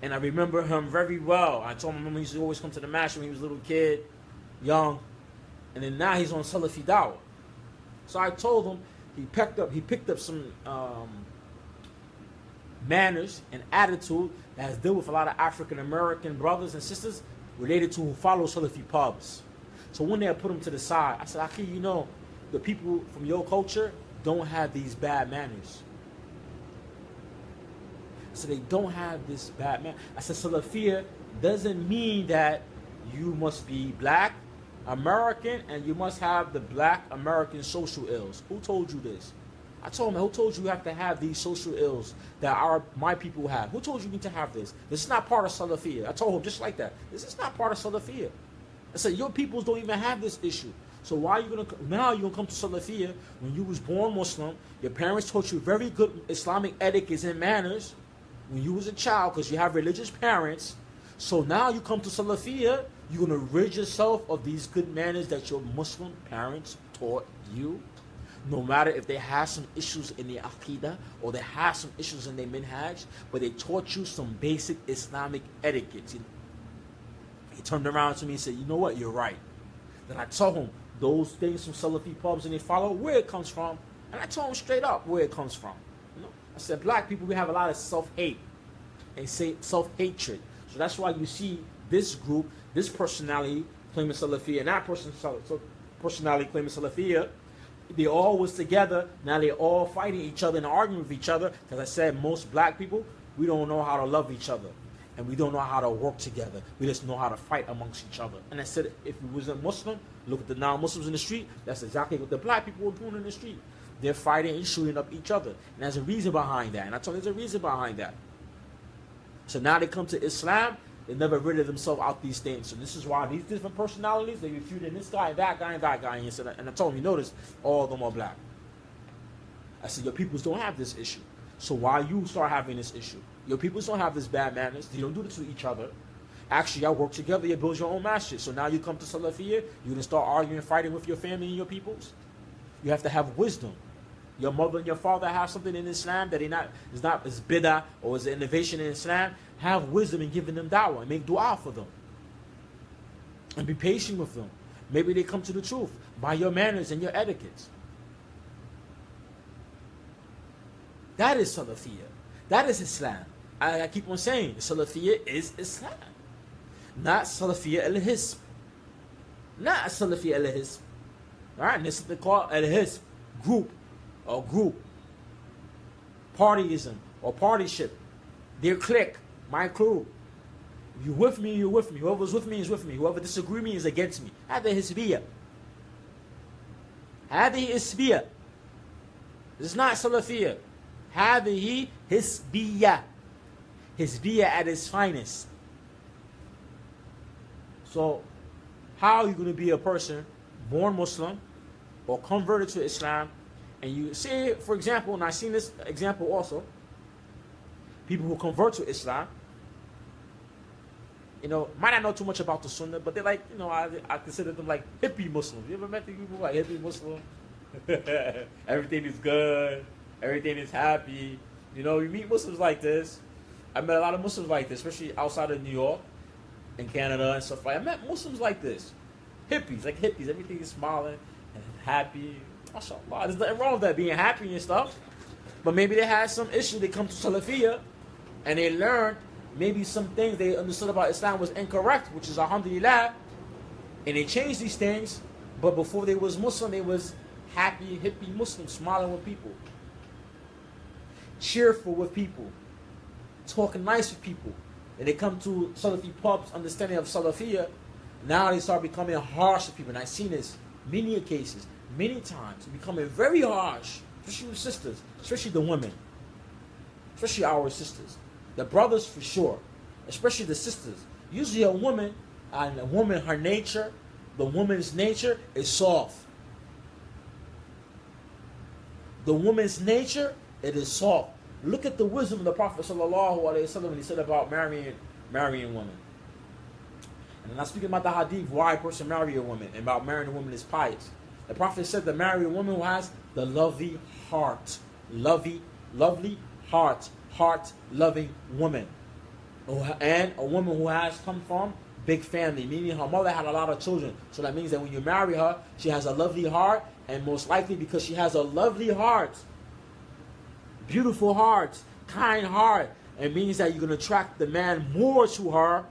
and I remember him very well. I told him he used to always come to the masjid when he was a little kid, young, and then now he's on Salafi Dawah. So I told him he picked up some manners and attitude that has dealt with a lot of African American brothers and sisters related to who follow Salafipubs. So one day I put him to the side. I said, Aki, you know, the people from your culture don't have these bad manners. So they don't have this bad man. I said, Salafiyah doesn't mean that you must be black American and you must have the black American social ills. Who told you this? I told him, who told you have to have these social ills that my people have? Who told you need to have this? This is not part of Salafiyah. I told him just like that. This is not part of Salafiyah. I said, your peoples don't even have this issue. So why are you going to, now you're going to come to Salafiyah when you was born Muslim, your parents taught you very good Islamic etiquette and manners when you was a child because you have religious parents. So now you come to Salafiyah, you're going to rid yourself of these good manners that your Muslim parents taught you. No matter if they have some issues in their aqidah or they have some issues in their minhaj, but they taught you some basic Islamic etiquette. He turned around to me and said, you know what, you're right. Then I told him those things from Salafipubs and they follow where it comes from. And I told him straight up where it comes from. You know? I said, black people, we have a lot of self-hate and self-hatred. So that's why you see this group, this personality claiming Salafiyah and that personality claiming Salafiyah. They all was together. Now they all fighting each other and arguing with each other. Because I said most black people, we don't know how to love each other. And we don't know how to work together. We just know how to fight amongst each other. And I said, if we wasn't Muslim, look at the non-Muslims in the street. That's exactly what the black people were doing in the street. They're fighting and shooting up each other. And there's a reason behind that. And I told them there's a reason behind that. So now they come to Islam, they never rid of themselves out these things. So this is why these different personalities, they refuted this guy, that guy, and that guy. And I told him, you notice, all of them are black. I said, your peoples don't have this issue. So why you start having this issue? Your peoples don't have this bad manners. They don't do this to each other. Actually, y'all work together. You build your own masjid. So now you come to Salafiyya, you can start arguing, fighting with your family and your peoples. You have to have wisdom. Your mother and your father have something in Islam that is bid'ah or is an innovation in Islam. Have wisdom in giving them da'wah and make dua for them. And be patient with them. Maybe they come to the truth by your manners and your etiquette. That is Salafiyya. That is Islam. I keep on saying Salafiyya is Islam. Not Salafiyya al-Hizb. Not Salafiyya al-Hizb. Alright, this is the call al-Hizb. Group. Or group. Partyism. Or partyship. Their clique. My crew. If you're with me, you're with me. Whoever's with me is with me. Whoever disagrees with me is against me. هذا Hizbiyya. هذه Hizbiyya. This is not Salafiyya. هذه Hizbiyya. Hizbiyya at its finest. So, how are you going to be a person born Muslim or converted to Islam, and you say, for example, and I've seen this example also, people who convert to Islam, might not know too much about the Sunnah, but they're like, I consider them like hippie Muslims. You ever met the people like hippie Muslim? Everything is good. Everything is happy. You meet Muslims like this. I met a lot of Muslims like this, especially outside of New York and Canada and stuff like that. I met Muslims like this. Hippies, like hippies. Everything is smiling and happy. MashaAllah. There's nothing wrong with that, being happy and stuff. But maybe they had some issue. They come to Salafiyya and they learned maybe some things they understood about Islam was incorrect, which is alhamdulillah. And they changed these things. But before they was Muslim, they was happy, hippie Muslims, smiling with people. Cheerful with people. Talking nice with people. And they come to Salafipubs, understanding of Salafiyya. Now they start becoming harsh with people. And I've seen this many cases, many times. Becoming very harsh. Especially with sisters. Especially the women. Especially our sisters. The brothers for sure. Especially the sisters. Usually a woman, her nature, the woman's nature is soft. The woman's nature, it is soft. Look at the wisdom of the Prophet sallallahu alaihi wasallam when he said about marrying women. And I'm not speaking about the hadith, why a person marry a woman, and about marrying a woman is pious. The Prophet said to marry a woman who has the lovely heart. Lovely heart. Heart-loving woman. And a woman who has come from big family, meaning her mother had a lot of children. So that means that when you marry her, she has a lovely heart, and most likely because she has a lovely heart, beautiful heart, kind heart, it means that you're going to attract the man more to her,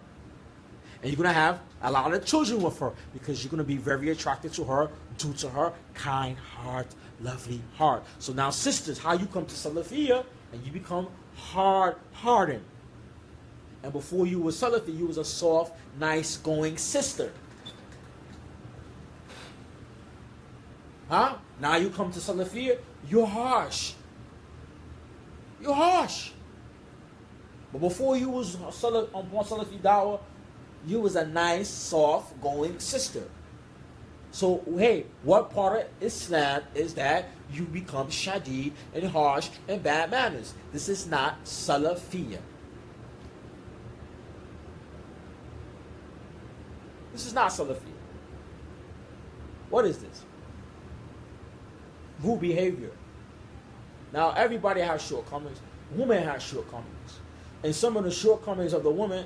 and you're going to have a lot of children with her because you're going to be very attracted to her due to her kind heart, lovely heart. So now sisters, how you come to Salafiyya and you become hard-hearted. And before you were Salafi, you was a soft, nice going sister. Huh? Now you come to Salafiyya, you're harsh. You're harsh. But before you was on Salafi Dawah, you was a nice, soft going sister. So, hey, what part of Islam is that you become shadid and harsh and bad manners? This is not Salafiyya. This is not Salafiyya. What is this? Good behavior. Now, everybody has shortcomings. Woman has shortcomings. And some of the shortcomings of the woman,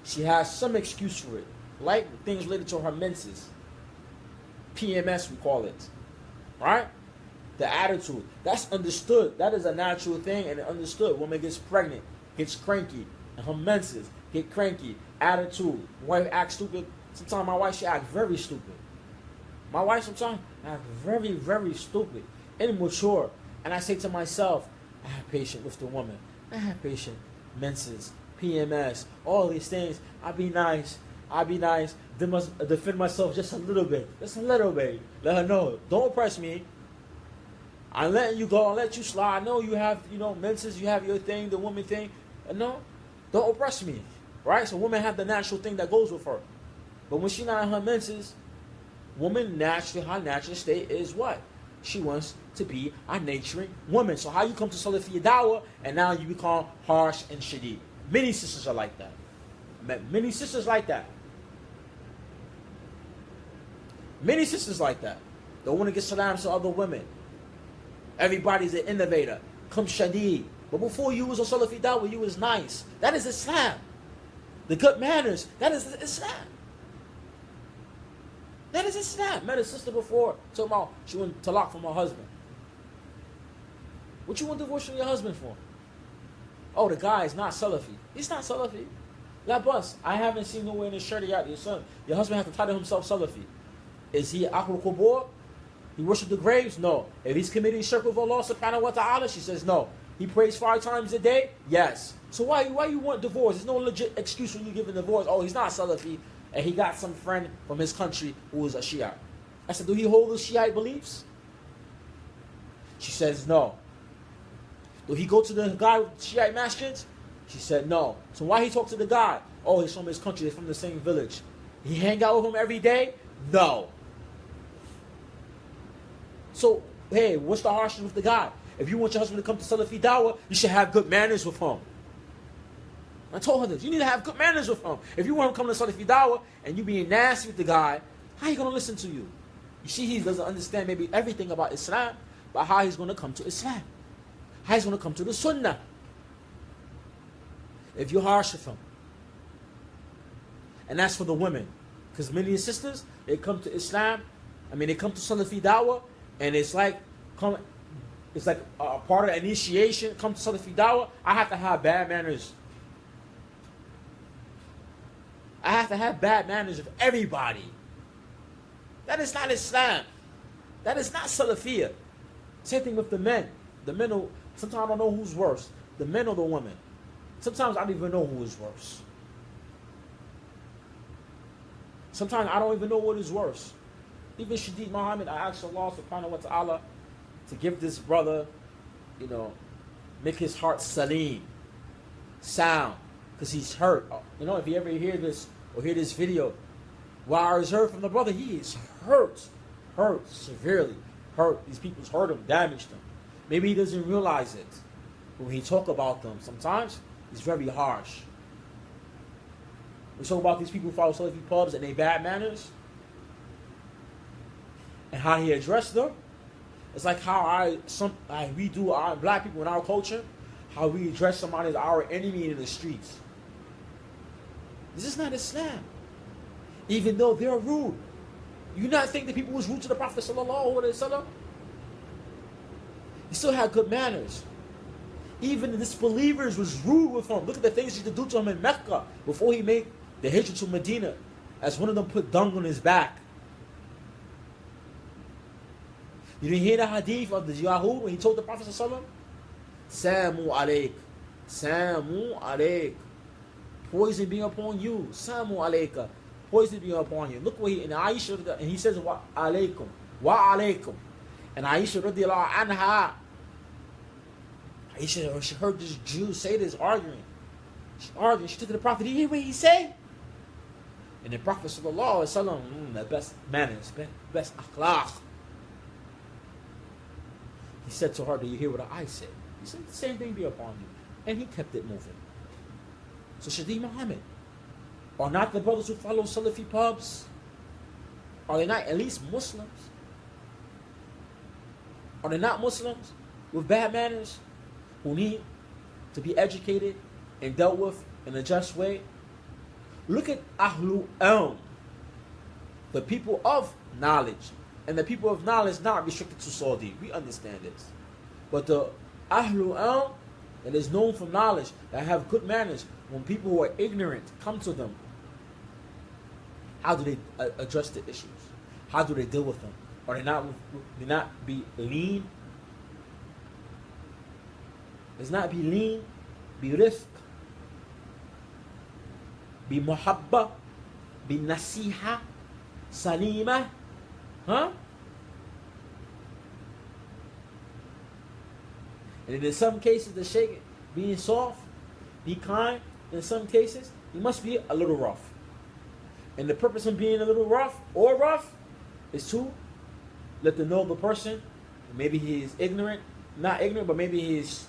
she has some excuse for it. Like things related to her menses. PMS, we call it. Right? The attitude. That's understood. That is a natural thing and understood. Woman gets pregnant, gets cranky, and her menses get cranky. Attitude. Wife acts stupid. Sometimes my wife, she acts very stupid. My wife sometimes acts very, very stupid. Immature. And I say to myself, I have patience with the woman. I have patience. Menses, PMS, all these things. I'll be nice. They must defend myself just a little bit. Just a little bit. Let her know. Don't oppress me. I'm letting you go. I'll let you slide. I know you have, menses. You have your thing, the woman thing. No, don't oppress me. Right? So women have the natural thing that goes with her. But when she's not in her menses, woman naturally, her natural state is what? She wants to be a nurturing woman. So how you come to Salafi Dawah and now you become harsh and shadid? Many sisters are like that. Many sisters like that. Many sisters like that. Don't want to get salams to other women. Everybody's an innovator. Come shadid. But before you was a Salafi Dawah, you was nice. That is Islam. The good manners, that is Islam. That is Islam. Met a sister before, talking about she went talaq from her husband. What you want divorce from your husband for? Oh, the guy is not Salafi. He's not Salafi. That bus, I haven't seen nowhere in the Shariat your husband has to title himself Salafi. Is he Akhul Qubur? He worships the graves? No. If he's committing shirk with Allah subhanahu wa ta'ala, she says no. He prays 5 times a day? Yes. So why you want divorce? There's no legit excuse when you give a divorce. Oh, he's not Salafi, and he got some friend from his country who was a Shia. I said, do he hold those Shiite beliefs? She says no. Do he go to the guy with Shiite masjids? She said no. So why he talk to the guy? Oh, he's from his country. They're from the same village. He hang out with him every day? No. So, hey, what's the harshness with the guy? If you want your husband to come to Salafi Dawah, you should have good manners with him. I told her this. You need to have good manners with him. If you want him to come to Salafi Dawah and you being nasty with the guy, how you going to listen to you? You see, he doesn't understand maybe everything about Islam, but how he's going to come to Islam. How he's going to come to the Sunnah. If you're harsh with him. And that's for the women. Because many sisters, they come to Islam, they come to Salafi Dawah, and it's like a part of initiation. Come to Salafi Dawah, I have to have bad manners. I have to have bad manners with everybody. That is not Islam. That is not Salafiyah. Same thing with the men. The men, sometimes I don't know who's worse. The men or the women. Sometimes I don't even know who is worse. Sometimes I don't even know what is worse. Even Shadid Muhammad, I asked Allah subhanahu wa ta'ala to give this brother, make his heart salim, sound, because he's hurt. If you ever hear this or hear this video, while I was heard from the brother, he is hurt, severely hurt. These people's hurt him, damaged him. Maybe he doesn't realize it. But when he talk about them, sometimes he's very harsh. We talk about these people who follow Salafipubs and their bad manners and how he addressed them. It's like how we do our black people in our culture, how we address somebody as our enemy in the streets. This is not Islam. Even though they're rude. You not think that people was rude to the Prophet sallallahu alaihi wasallam? He still had good manners. Even the disbelievers was rude with him. Look at the things he used to do to him in Mecca before he made the hijrah to Medina. As one of them put dung on his back. You didn't hear the hadith of the Yahud when he told the Prophet sallallahu Samu alaik. Samu alaik. Poison being upon you. Samu alaika. Poison being upon you. Look what he, and Aisha, and he says, wa alaikum. Wa alaikum. And Aisha radiallahu anha, Aisha, she heard this Jew say this, arguing. She arguing. She took to the Prophet. Did you hear what he said? And the Prophet sallallahu alaihi wasallam, the best manners, best akhlaq. He said to her, do you hear what I said? He said, the same thing be upon you. And he kept it moving. So Shadid Muhammad, are not the brothers who follow Salafipubs, are they not at least Muslims? Are they not Muslims with bad manners who need to be educated and dealt with in a just way? Look at Ahlu Ilm, the people of knowledge. And the people of knowledge not restricted to Saudi. We understand this. But the Ahlu Ilm that is known for knowledge, that have good manners, when people who are ignorant come to them, how do they address the issues? How do they deal with them? Or they not be lean? Does not be lean, be rifq, be muhabba, be nasiha, salima, huh? And in some cases, the shaykh being soft, be kind. In some cases, he must be a little rough. And the purpose of being a little rough or rough is to let the noble person Maybe he is ignorant, not ignorant, but maybe he is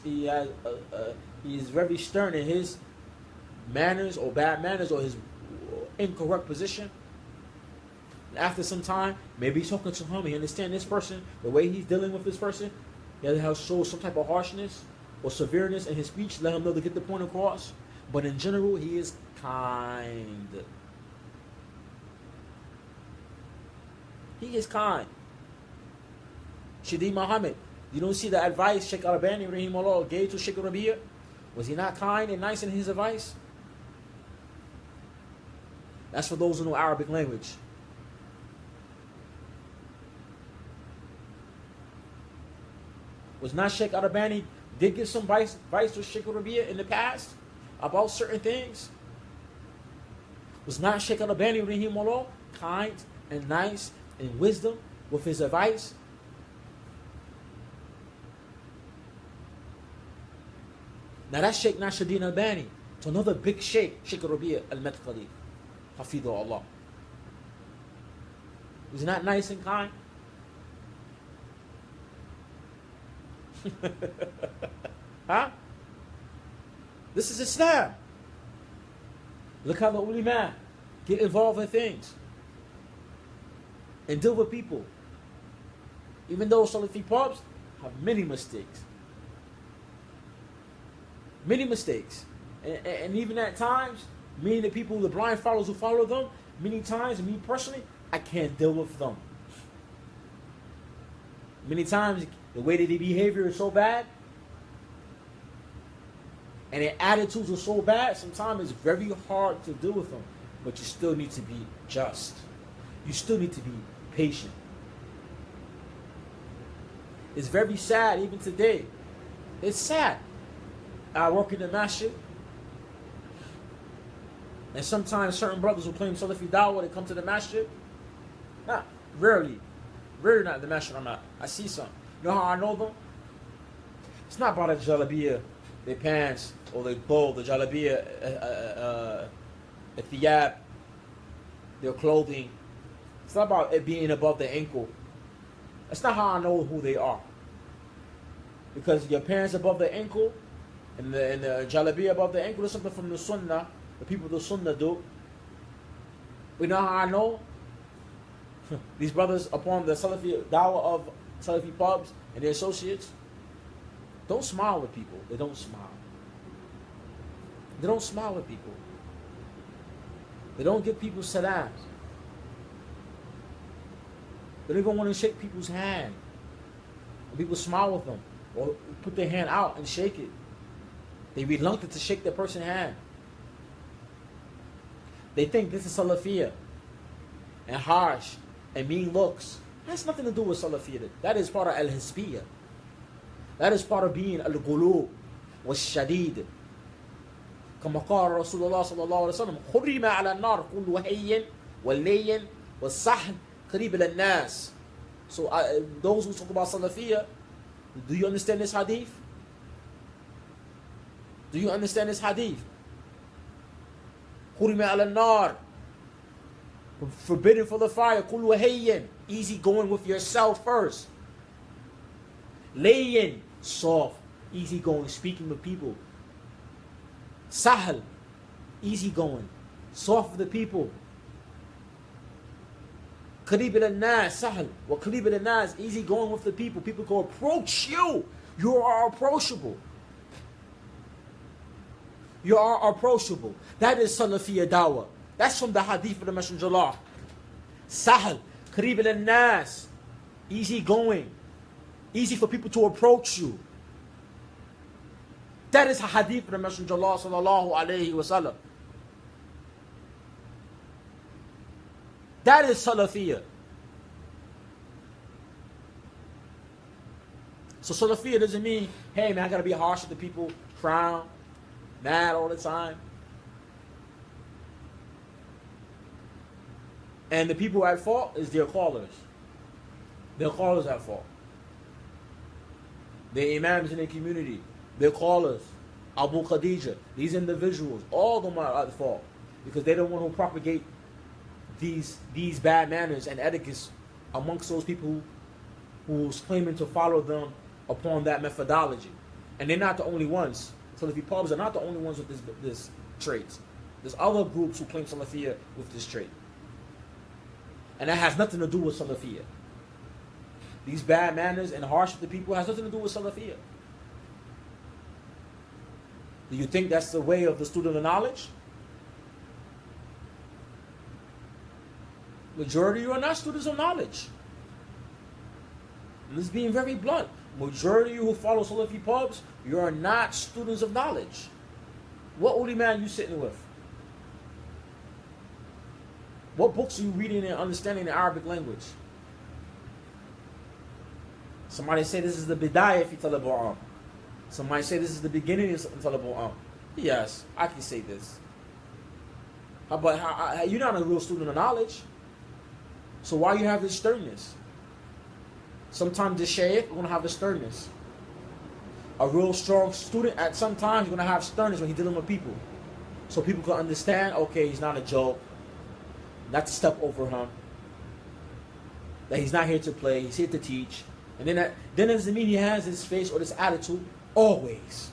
very stern in his manners or bad manners or his incorrect position. After some time, maybe he's talking to him. He understands this person, the way he's dealing with this person. He has show some type of harshness or severeness in his speech. Let him know to get the point across. But in general, he is kind. He is kind. Shadi Muhammad, you don't see the advice Sheikh Al-Albani rahimahullah gave to Sheikh Rabi'a? Was he not kind and nice in his advice? That's for those who know Arabic language. Was not Sheikh Al-Albani did give some advice to Sheikh Rabi'a in the past about certain things? Was not Sheikh Al-Albani rahimahullah kind and nice and wisdom with his advice? Now that's Sheikh Nasruddin Albani to another big Sheikh, Sheikh Rabi'a al-Madkhali, Hafidhu Allah. Was he not nice and kind? Huh? This is Islam. Look how the ulama get involved in things and deal with people. Even though Salafipubs have many mistakes. Many mistakes. And even at times, me and the people, the blind followers who follow them, many times, me personally, I can't deal with them. Many times, the way that their behavior is so bad, and their attitudes are so bad, sometimes it's very hard to deal with them. But you still need to be just. You still need to be patient. It's very sad, even today. It's sad. I work in the masjid, and sometimes certain brothers who claim Salafi Dawah, they come to the masjid. Not rarely not in the masjid. I see some. You know how I know them? It's not about the jalabiyah, their pants, or their bow, the jalabiyah, the thiyab, their clothing. It's not about it being above the ankle. That's not how I know who they are. Because your pants above the ankle and the jalabiyah above the ankle is something from the sunnah. The people of the sunnah do. We know how I know? These brothers upon the Salafi Dawah of Salafipubs and their associates don't smile with people. They don't smile. They don't smile with people. They don't give people salams. They don't even want to shake people's hand. When people smile with them or put their hand out and shake it, they reluctant to shake that person's hand. They think this is Salafiyah and harsh and mean looks. That has nothing to do with Salafiyah. That is part of al-Hizbiyah. That is part of being al-Ghulub wa-Shadid. كما قال رسول الله صلى الله عليه وسلم حرم على النار كل هين واللين والصحن قريب للناس. So those who talk about Salafiyah, do you understand this hadith? Do you understand this hadith? حرم على النار, forbidden for the fire. كل هين, easy going with yourself first. Layin, soft, easy going, speaking with people. Sahal, easy going, soft with the people. Qarib al-nas, sahal, wa qarib al-nas, easy going with the people. People go approach you. You are approachable. You are approachable. That is Salafiyya Dawah. That's from the hadith of the Messenger of Allah. Sahal, qarib al-nas, easy going, easy for people to approach you. That is a hadith of the Messenger of Allah sallallahu alayhi wa sallam. That is Salafiyah. So Salafiyah doesn't mean, hey man, I gotta be harsh with the people, frown, mad all the time. And the people at fault is their callers. Their callers at fault. The imams in the community, their callers, Abu Khadija, these individuals, all of them are at fault because they don't want to propagate these bad manners and etiquettes amongst those people who's claiming to follow them upon that methodology. And they're not the only ones. Salafipubs are not the only ones with this traits. There's other groups who claim Salafiyya with this trait. And that has nothing to do with Salafiyya. These bad manners and harsh with the people has nothing to do with Salafiyya. Do you think that's the way of the student of knowledge? Majority of you are not students of knowledge. And this is being very blunt. Majority of you who follow Salafipubs, you are not students of knowledge. What holy man you sitting with? What books are you reading and understanding the Arabic language? Somebody say this is the bidayah fi talab al-ilm. Somebody say this is the beginning of talab al-ilm. Yes, I can say this. But you're not a real student of knowledge. So why you have this sternness? Sometimes the shaykh is going to have a sternness. A real strong student at some times is going to have sternness when he's dealing with people. So people can understand, okay, he's not a joke. Not to step over him. That he's not here to play, he's here to teach. And then it doesn't mean he has this face or this attitude always.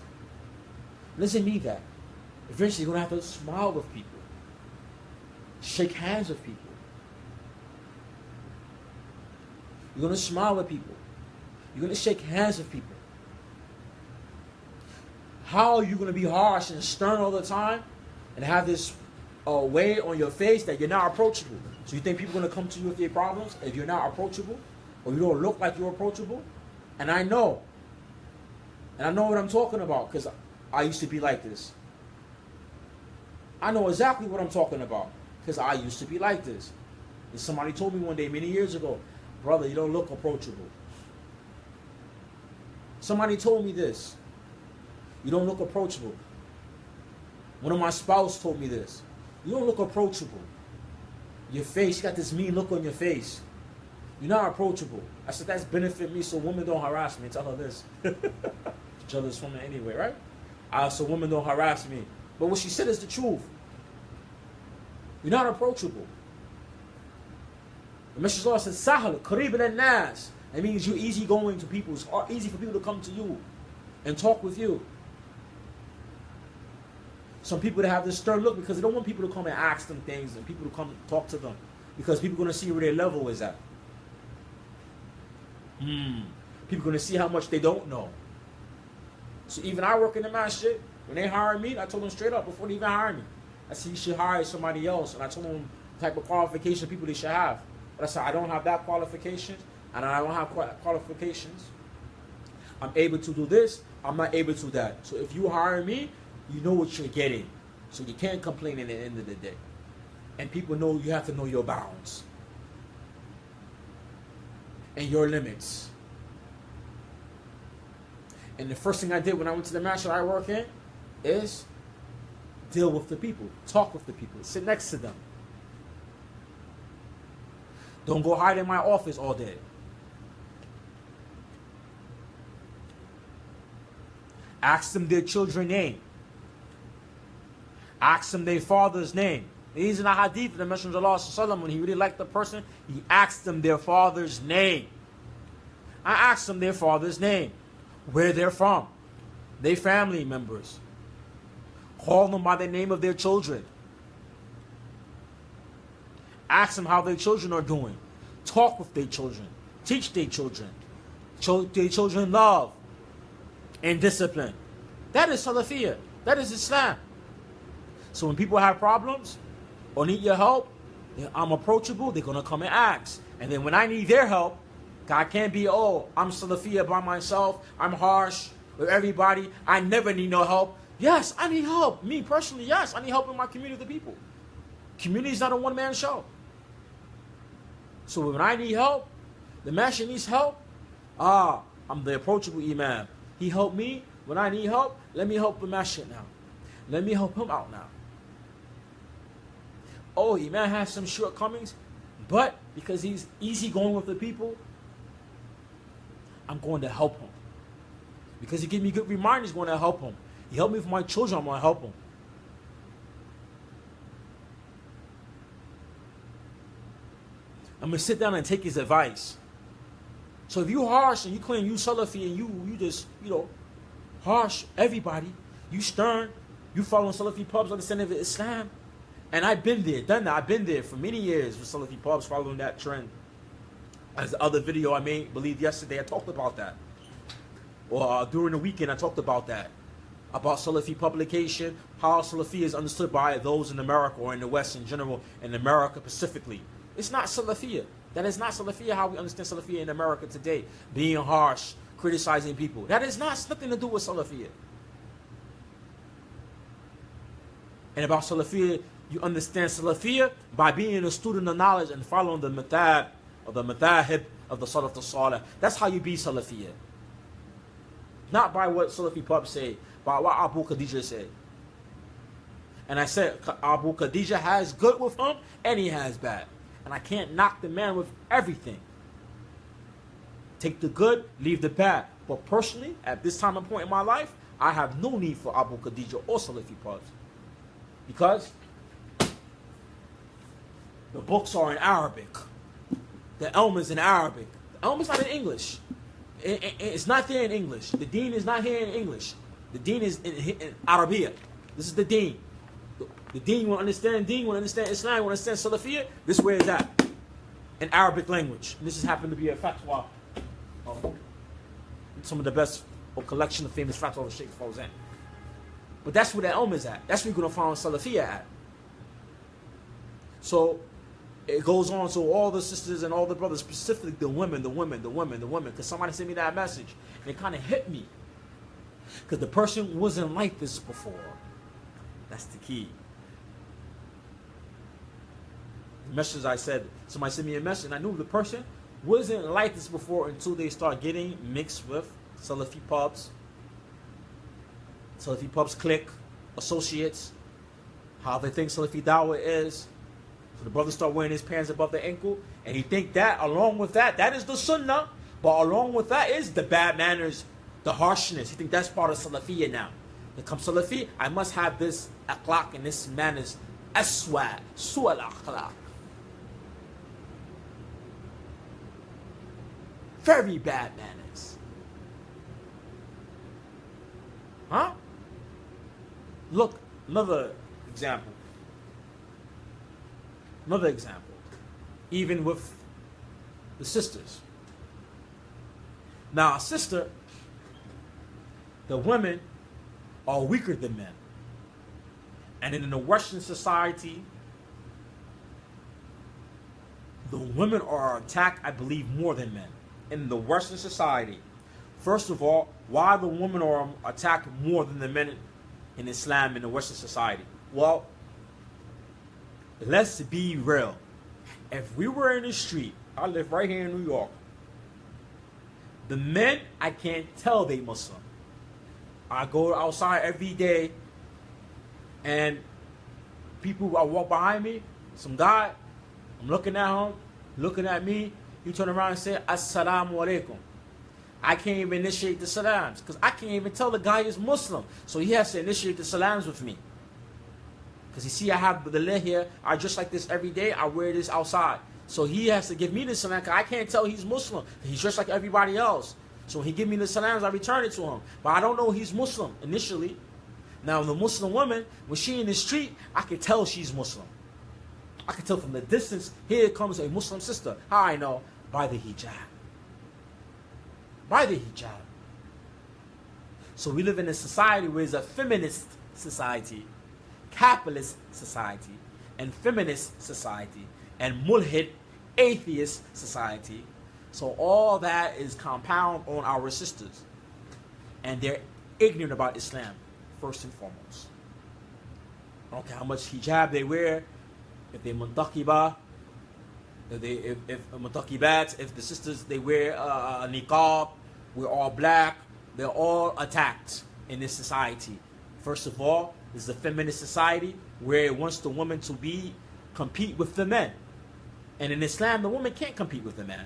It doesn't mean that. Eventually you're going to have to smile with people. Shake hands with people. You're going to smile with people. You're going to shake hands with people. How are you going to be harsh and stern all the time and have this way on your face that you're not approachable? So you think people are going to come to you with their problems if you're not approachable? Or you don't look like you're approachable? And I know. And I know what I'm talking about because I used to be like this. I know exactly what I'm talking about because I used to be like this. And somebody told me one day many years ago, brother, you don't look approachable. Somebody told me this. You don't look approachable. One of my spouse told me this. You don't look approachable. Your face, you got this mean look on your face. You're not approachable. I said, that's benefit me so women don't harass me. Tell her this. Jealous woman anyway, right? So women don't harass me. But what she said is the truth. You're not approachable. The Messenger of Allah said, Sahal, Qarib al-Nas. That means you're easygoing to people. It's easy for people to come to you and talk with you. Some people that have this stern look because they don't want people to come and ask them things and people to come and talk to them because people are going to see where their level is at. People are going to see how much they don't know. So even I work in the masjid. When they hire me, I told them straight up before they even hire me. I said, you should hire somebody else. And I told them the type of qualification people they should have. But I said, I don't have that qualification. And I don't have qualifications. I'm able to do this. I'm not able to do that. So if you hire me, you know what you're getting. So you can't complain at the end of the day. And people know you have to know your bounds. And your limits. And the first thing I did when I went to the masjid I work in is deal with the people. Talk with the people. Sit next to them. Don't go hide in my office all day. Ask them their children's name. Ask them their father's name. These in the hadith of the Messenger of Allah, when he really liked the person, he asked them their father's name. I asked them their father's name, where they're from, their family members. Call them by the name of their children. Ask them how their children are doing. Talk with their children. Teach their children. Show their children love and discipline. That is Salafiyya. That is Islam. So when people have problems or need your help, I'm approachable, they're going to come and ask. And then when I need their help, I can't be, I'm Salafiyya by myself, I'm harsh with everybody, I never need no help. Yes, I need help. Me personally, yes, I need help in my community of the people. Community is not a one-man show. So when I need help, the masjid needs help, I'm the approachable imam. He helped me. When I need help, let me help the masjid now. Let me help him out now. Imam has some shortcomings, but because he's easygoing with the people, I'm going to help him. Because he gave me good reminders, going to help him. He helped me with my children, I'm going to help him. I'm going to sit down and take his advice. So if you harsh and you claim you Salafi and you just, harsh everybody, you stern, you following Salafipubs understanding of Islam. And I've been there, done that. I've been there for many years with Salafipubs following that trend. As the other video I made, believe yesterday, I talked about that. Or during the weekend, I talked about that. About Salafi Publication, how Salafi is understood by those in America or in the West in general, in America specifically. It's not Salafiyah. That is not Salafiyah how we understand Salafiyah in America today. Being harsh, criticizing people. That is not nothing to do with Salafiyah. And about Salafiyah, you understand Salafiyah by being a student of knowledge and following the madhab or the madhahib of the Salaf al-Salih. That's how you be Salafiyah. Not by what Salafipubs say, by what Abu Khadija said. And I said Abu Khadija has good with him and he has bad. And I can't knock the man with everything. Take the good, leave the bad. But personally, at this time and point in my life, I have no need for Abu Khadija or Salafipubs. Because the books are in Arabic. The ilm is in Arabic. The ilm is not in English. It's not there in English. The deen is not here in English. The deen is in Arabic. This is the deen. The deen, you want to understand deen, you want to understand Islam, you want to understand Salafiyah, this is where it's at. In Arabic language. And this has happened to be a fatwa of some of the best, or collection of famous fatwa of Sheikh Fawzan. But that's where that ilm is at. That's where you're going to find Salafiyah at. So it goes on to all the sisters and all the brothers, specifically the women. Because somebody sent me that message and it kind of hit me. Because the person wasn't like this before. That's the key. The message I said, somebody sent me a message and I knew the person wasn't like this before until they start getting mixed with Salafipubs. Salafipubs clique, associates, how they think Salafi Dawah is. So the brother start wearing his pants above the ankle, and he think that along with that is the sunnah, but along with that is the bad manners, the harshness. He think that's part of Salafiyah now. When it comes to Salafi, I must have this akhlaq and this manners, aswa, su'al akhlaq. Very bad manners. Huh? Look, another example. Another example. Even with the sisters. Now, a sister, the women are weaker than men. And in the Western society, the women are attacked, I believe, more than men. In the Western society, first of all, why the women are attacked more than the men in Islam in the Western society? Well, let's be real. If we were in the street, I live right here in New York, the men, I can't tell they Muslim. I go outside every day and people, I walk behind me, some guy, I'm looking at him, looking at me, he turn around and say, Assalamu alaikum. I can't even initiate the salams because I can't even tell the guy is Muslim. So he has to initiate the salams with me. Because you see, I have the leh here. I dress like this every day. I wear this outside. So he has to give me the salam because I can't tell he's Muslim. He's dressed like everybody else. So when he give me the salams, I return it to him. But I don't know he's Muslim initially. Now, the Muslim woman, when she in the street, I can tell she's Muslim. I can tell from the distance, here comes a Muslim sister. How I know? By the hijab. By the hijab. So we live in a society where it's a feminist society, capitalist society, and feminist society, and mulhid, atheist society. So all that is compound on our sisters. And they're ignorant about Islam, first and foremost. I don't care how much hijab they wear, if they're muntaqiba, if muntaqibat, if the sisters, they wear a niqab, we're all black, they're all attacked in this society. First of all, this is a feminist society where it wants the woman to compete with the men. And in Islam, the woman can't compete with the man.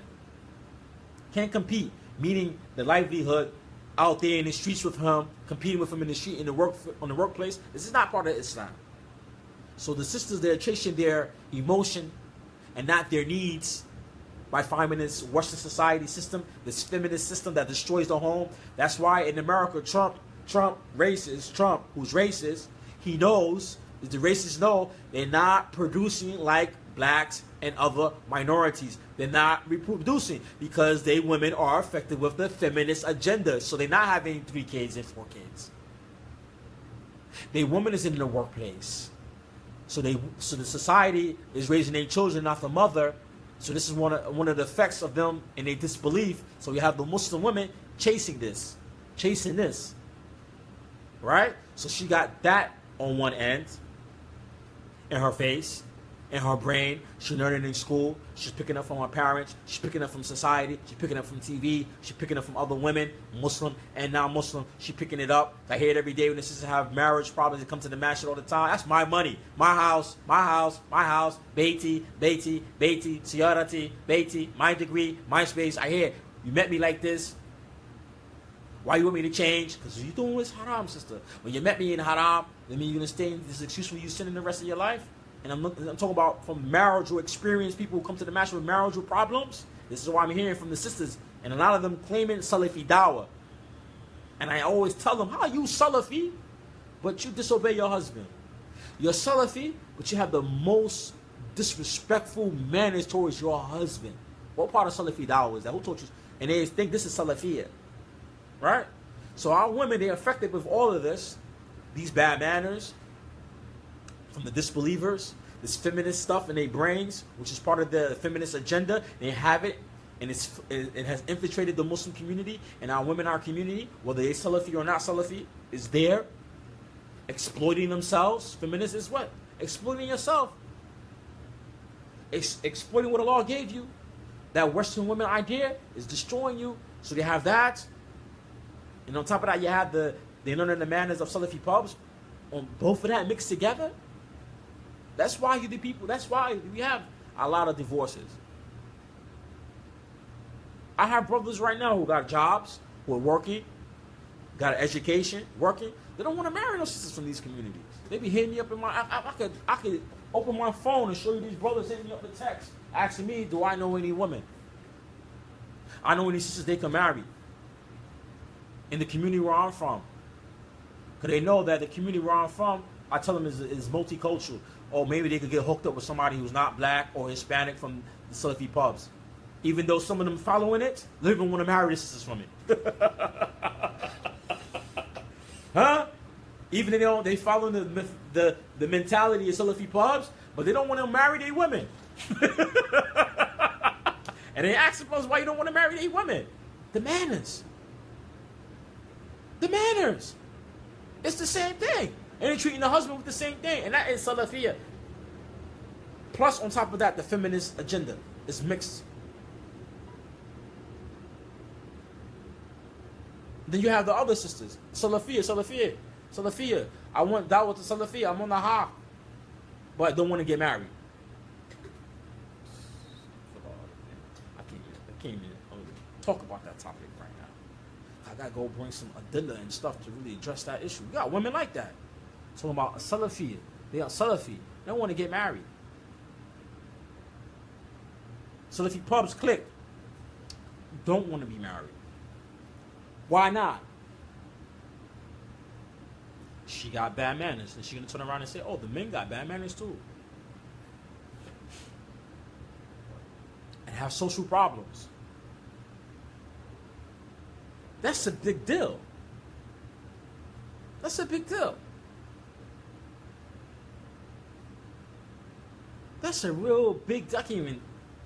Can't compete, meaning the livelihood out there in the streets with him, competing with him in the street, on the workplace. This is not part of Islam. So the sisters, they're chasing their emotion and not their needs by finding this Western society system, this feminist system that destroys the home. That's why in America, Trump, who's racist, he knows, the racists know, they're not producing like blacks and other minorities. They're not reproducing because they women are affected with the feminist agenda. So they're not having 3 kids and 4 kids. They woman is in the workplace. So the society is raising their children, not the mother. So this is one of the effects of them in their disbelief. So you have the Muslim women chasing this, right? So she got that on one end, in her face, in her brain. She's learning in school. She's picking up from her parents. She's picking up from society. She's picking up from TV. She's picking up from other women, Muslim and non-Muslim. She's picking it up. I hear it every day when the sisters have marriage problems. They come to the masjid all the time. That's my money. My house. Beiti, Siyarati, Beiti, my degree, my space. I hear, you met me like this. Why you want me to change? Because you doing what's haram, sister. When you met me in haram, that means you're going to stay in this excuse for you sinning the rest of your life? And I'm talking about from marital experience, people who come to the masjid with marital problems. This is why I'm hearing from the sisters, and a lot of them claiming Salafi dawah. And I always tell them, how you Salafi, but you disobey your husband? You're Salafi, but you have the most disrespectful manners towards your husband. What part of Salafi dawah is that? Who taught you? And they think this is Salafiyah. Right? So our women, they're affected with all of this, these bad manners, from the disbelievers, this feminist stuff in their brains, which is part of the feminist agenda. They have it, and it has infiltrated the Muslim community, and our women, our community, whether they're Salafi or not Salafi, is there, exploiting themselves. Feminist is what? Exploiting yourself. Exploiting what Allah gave you. That Western women idea is destroying you. So they have that. And on top of that, you have they learn the manners of Salafipubs. On both of that mixed together. That's why that's why we have a lot of divorces. I have brothers right now who got jobs, who are working, got an education, working. They don't want to marry no sisters from these communities. They be hitting me up in my, I could open my phone and show you these brothers hitting me up with text, asking me, do I know any women? I know any sisters they can marry in the community where I'm from. Because they know that the community where I'm from, I tell them is multicultural. Or maybe they could get hooked up with somebody who's not black or Hispanic from the Salafipubs. Even though some of them following it, they don't even want to marry the sisters from it. Huh? Even though they follow the mentality of Salafipubs, but they don't want to marry their women. And they ask us why you don't want to marry their women. The manners. The manners. It's the same thing. And they're treating the husband with the same thing. And that is Salafiyah. Plus, on top of that, the feminist agenda is mixed. Then you have the other sisters. Salafiyah. I want dawah to Salafiyah. I'm on the hawk. But I don't want to get married. I can't even talk about that topic right now. I got to go bring some adillah and stuff to really address that issue. We got women like that. Talking about a Salafi. They are Salafi. They don't want to get married. Salafipubs click. Don't want to be married. Why not? She got bad manners. And she's going to turn around and say, oh, the men got bad manners too. And have social problems. That's a big deal. That's a big deal. That's a real big, I can't even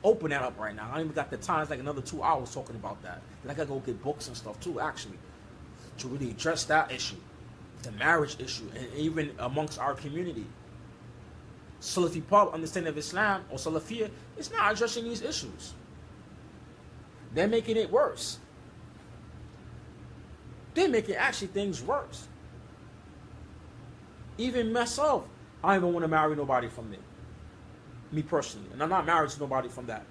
open that up right now. I don't even got the time. It's like another 2 hours talking about that. Then I got to go get books and stuff too, actually, to really address that issue, the marriage issue, and even amongst our community. Salafipub understanding of Islam, or Salafiyah, is not addressing these issues. They're making it worse. They're making actually things worse. Even myself, I don't even want to marry nobody from there. Me personally. And I'm not married to nobody from that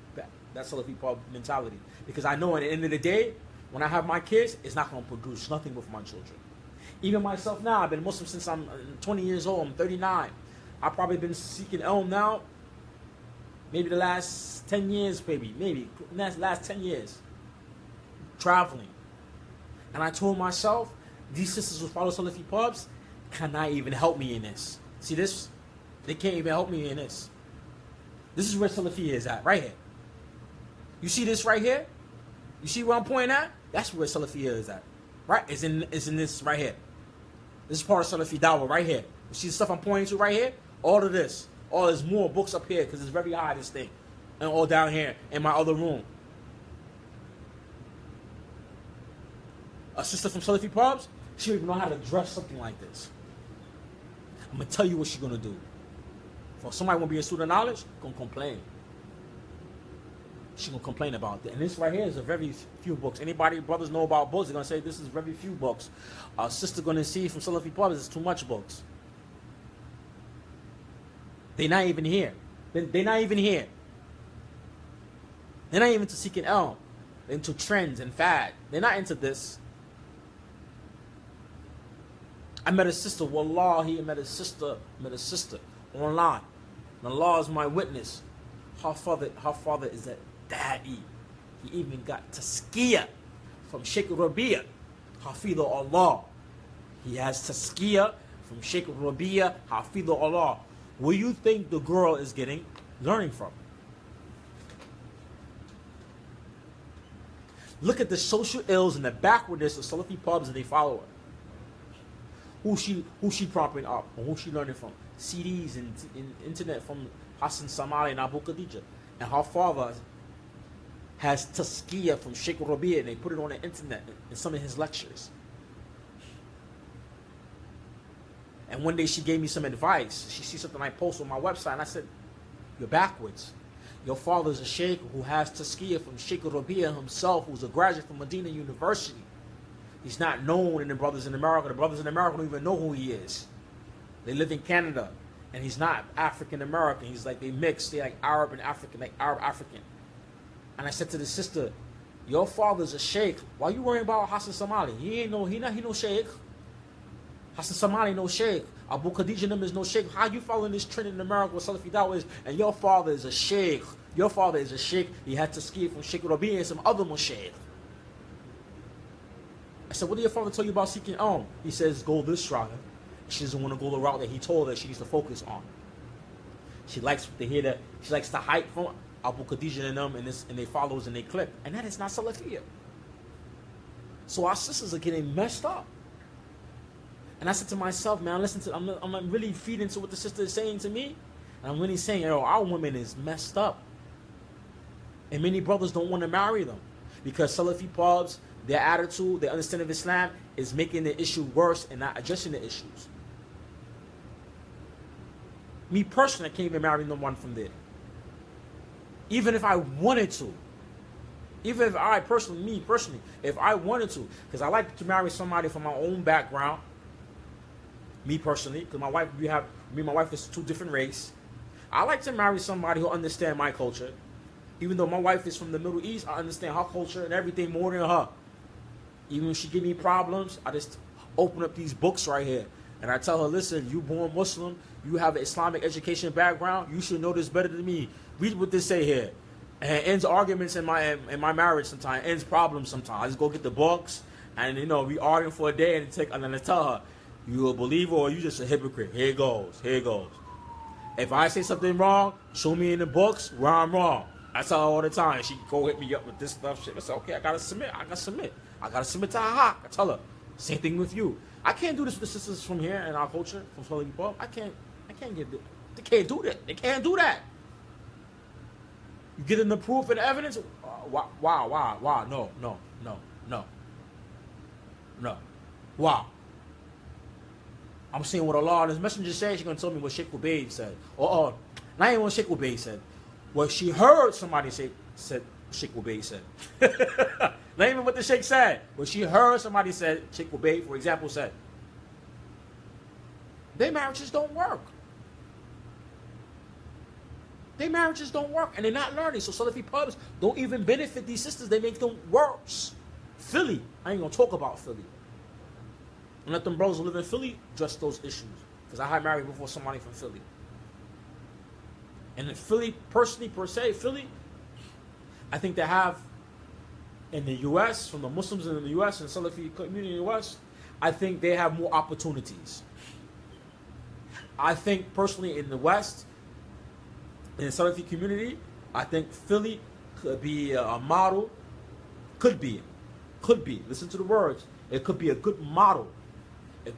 Salafipub mentality. Because I know at the end of the day, when I have my kids, it's not going to produce nothing with my children. Even myself now, I've been Muslim since I'm 20 years old. I'm 39. I've probably been seeking ilm now Maybe the last 10 years, maybe last 10 years, traveling. And I told myself, these sisters who follow Salafipubs cannot even help me in this. See this? They can't even help me in this. This is where Salafi is at, right here. You see this right here? You see where I'm pointing at? That's where Salafi is at. Right? It's in this right here. This is part of Salafi Dawah right here. You see the stuff I'm pointing to right here? All of this. Oh, there's more books up here because it's very high, this thing. And all down here in my other room. A sister from Salafipubs, she don't even know how to dress something like this. I'm going to tell you what she's going to do. For somebody won't be a student of knowledge, going to complain. She's going to complain about that. And this right here is a very few books. Anybody, brothers know about books, they're going to say this is very few books. Our sister going to see from Salafipubs, it's too much books. They're not even here. They're not even here. They're not even into seeking ilm. They're into trends and fad. They're not into this. I met a sister, wallahi, I met a sister online. And Allah is my witness. Her father is a da'i. He even got tazkiyah from Sheikh Rabi'a. Hafidhu Allah. He has tazkiyah from Sheikh Rabi'a. Hafidhu Allah. Where you think the girl is learning from? Look at the social ills and the backwardness of Salafipubs and they follow her. Who she propping up or who she learning from? CDs and internet from Hassan Samali and Abu Khadija. And her father has tazkiyah from Sheikh Rabi'a and they put it on the internet in some of his lectures. And one day she gave me some advice. She see something I post on my website and I said, you're backwards. Your father's a sheikh who has tazkiyah from Sheikh Rabi'a himself, who's a graduate from Medina University. He's not known in the brothers in America. The brothers in America don't even know who he is. They live in Canada. And he's not African American. He's like, they mix. They're like Arab and African, like Arab African. And I said to the sister, your father's a sheikh. Why you worrying about Hassan Samali? He no sheikh. Hassan Samali no sheikh. Abu Khadija is no sheikh. How you following this trend in America with Salafi Dawah is? And your father is a sheikh. Your father is a sheikh. He had to ski from Sheikh Rabi'a and some other sheikh. I said, what did your father tell you about seeking ilm? He says, go this route. She doesn't want to go the route that he told her she needs to focus on. She likes to hear that. She likes to hype from Abu Khadija and them and they followers and they clip. And that is not Salafiyah. So our sisters are getting messed up. And I said to myself, man, listen to, I'm really feeding to what the sister is saying to me. And I'm really saying, yo, our woman is messed up. And many brothers don't want to marry them. Because Salafipubs, their attitude, their understanding of Islam is making the issue worse and not addressing the issues. Me personally, I can't even marry no one from there. Even if I wanted to. Even if I personally, if I wanted to. Because I like to marry somebody from my own background. Me personally, because my wife, me and my wife is two different race. I like to marry somebody who understands my culture. Even though my wife is from the Middle East, I understand her culture and everything more than her. Even when she give me problems, I just open up these books right here. And I tell her, listen, you born Muslim, you have an Islamic education background, you should know this better than me. Read what they say here. And it ends arguments in my marriage sometimes, ends problems sometimes. I just go get the books, and we arguing for a day, and then I tell her, you a believer or you just a hypocrite? Here it goes, here it goes. If I say something wrong, show me in the books where I'm wrong. I tell her all the time. She go hit me up with this stuff. Shit. I say, okay, I gotta submit to her hawk. I tell her, same thing with you. I can't do this with the sisters from here in our culture, from Salafipubs. I can't get it. They can't do that. They can't do that. You get in the proof and evidence. Wow. No. Wow. I'm saying what Allah and His Messenger said. She's gonna tell me what Sheikh Ubayd said. Not even what Sheikh Ubayd said. What she heard somebody say, said Sheikh Ubayd said. Not even what the Sheikh said. What she heard somebody said, Sheikh Ubayd, for example, said. Their marriages don't work. Their marriages don't work, and they're not learning. So Salafipubs don't even benefit these sisters. They make them worse. Philly, I ain't gonna talk about Philly. And let them brothers who live in Philly address those issues. Because I had married before somebody from Philly. And in Philly, personally, per se, Philly, I think they have, in the U.S., from the Muslims in the U.S. and Salafi community in the U.S., I think they have more opportunities. I think, personally, in the West, in the Salafi community, I think Philly could be a model. Could be. Listen to the words. It could be a good model if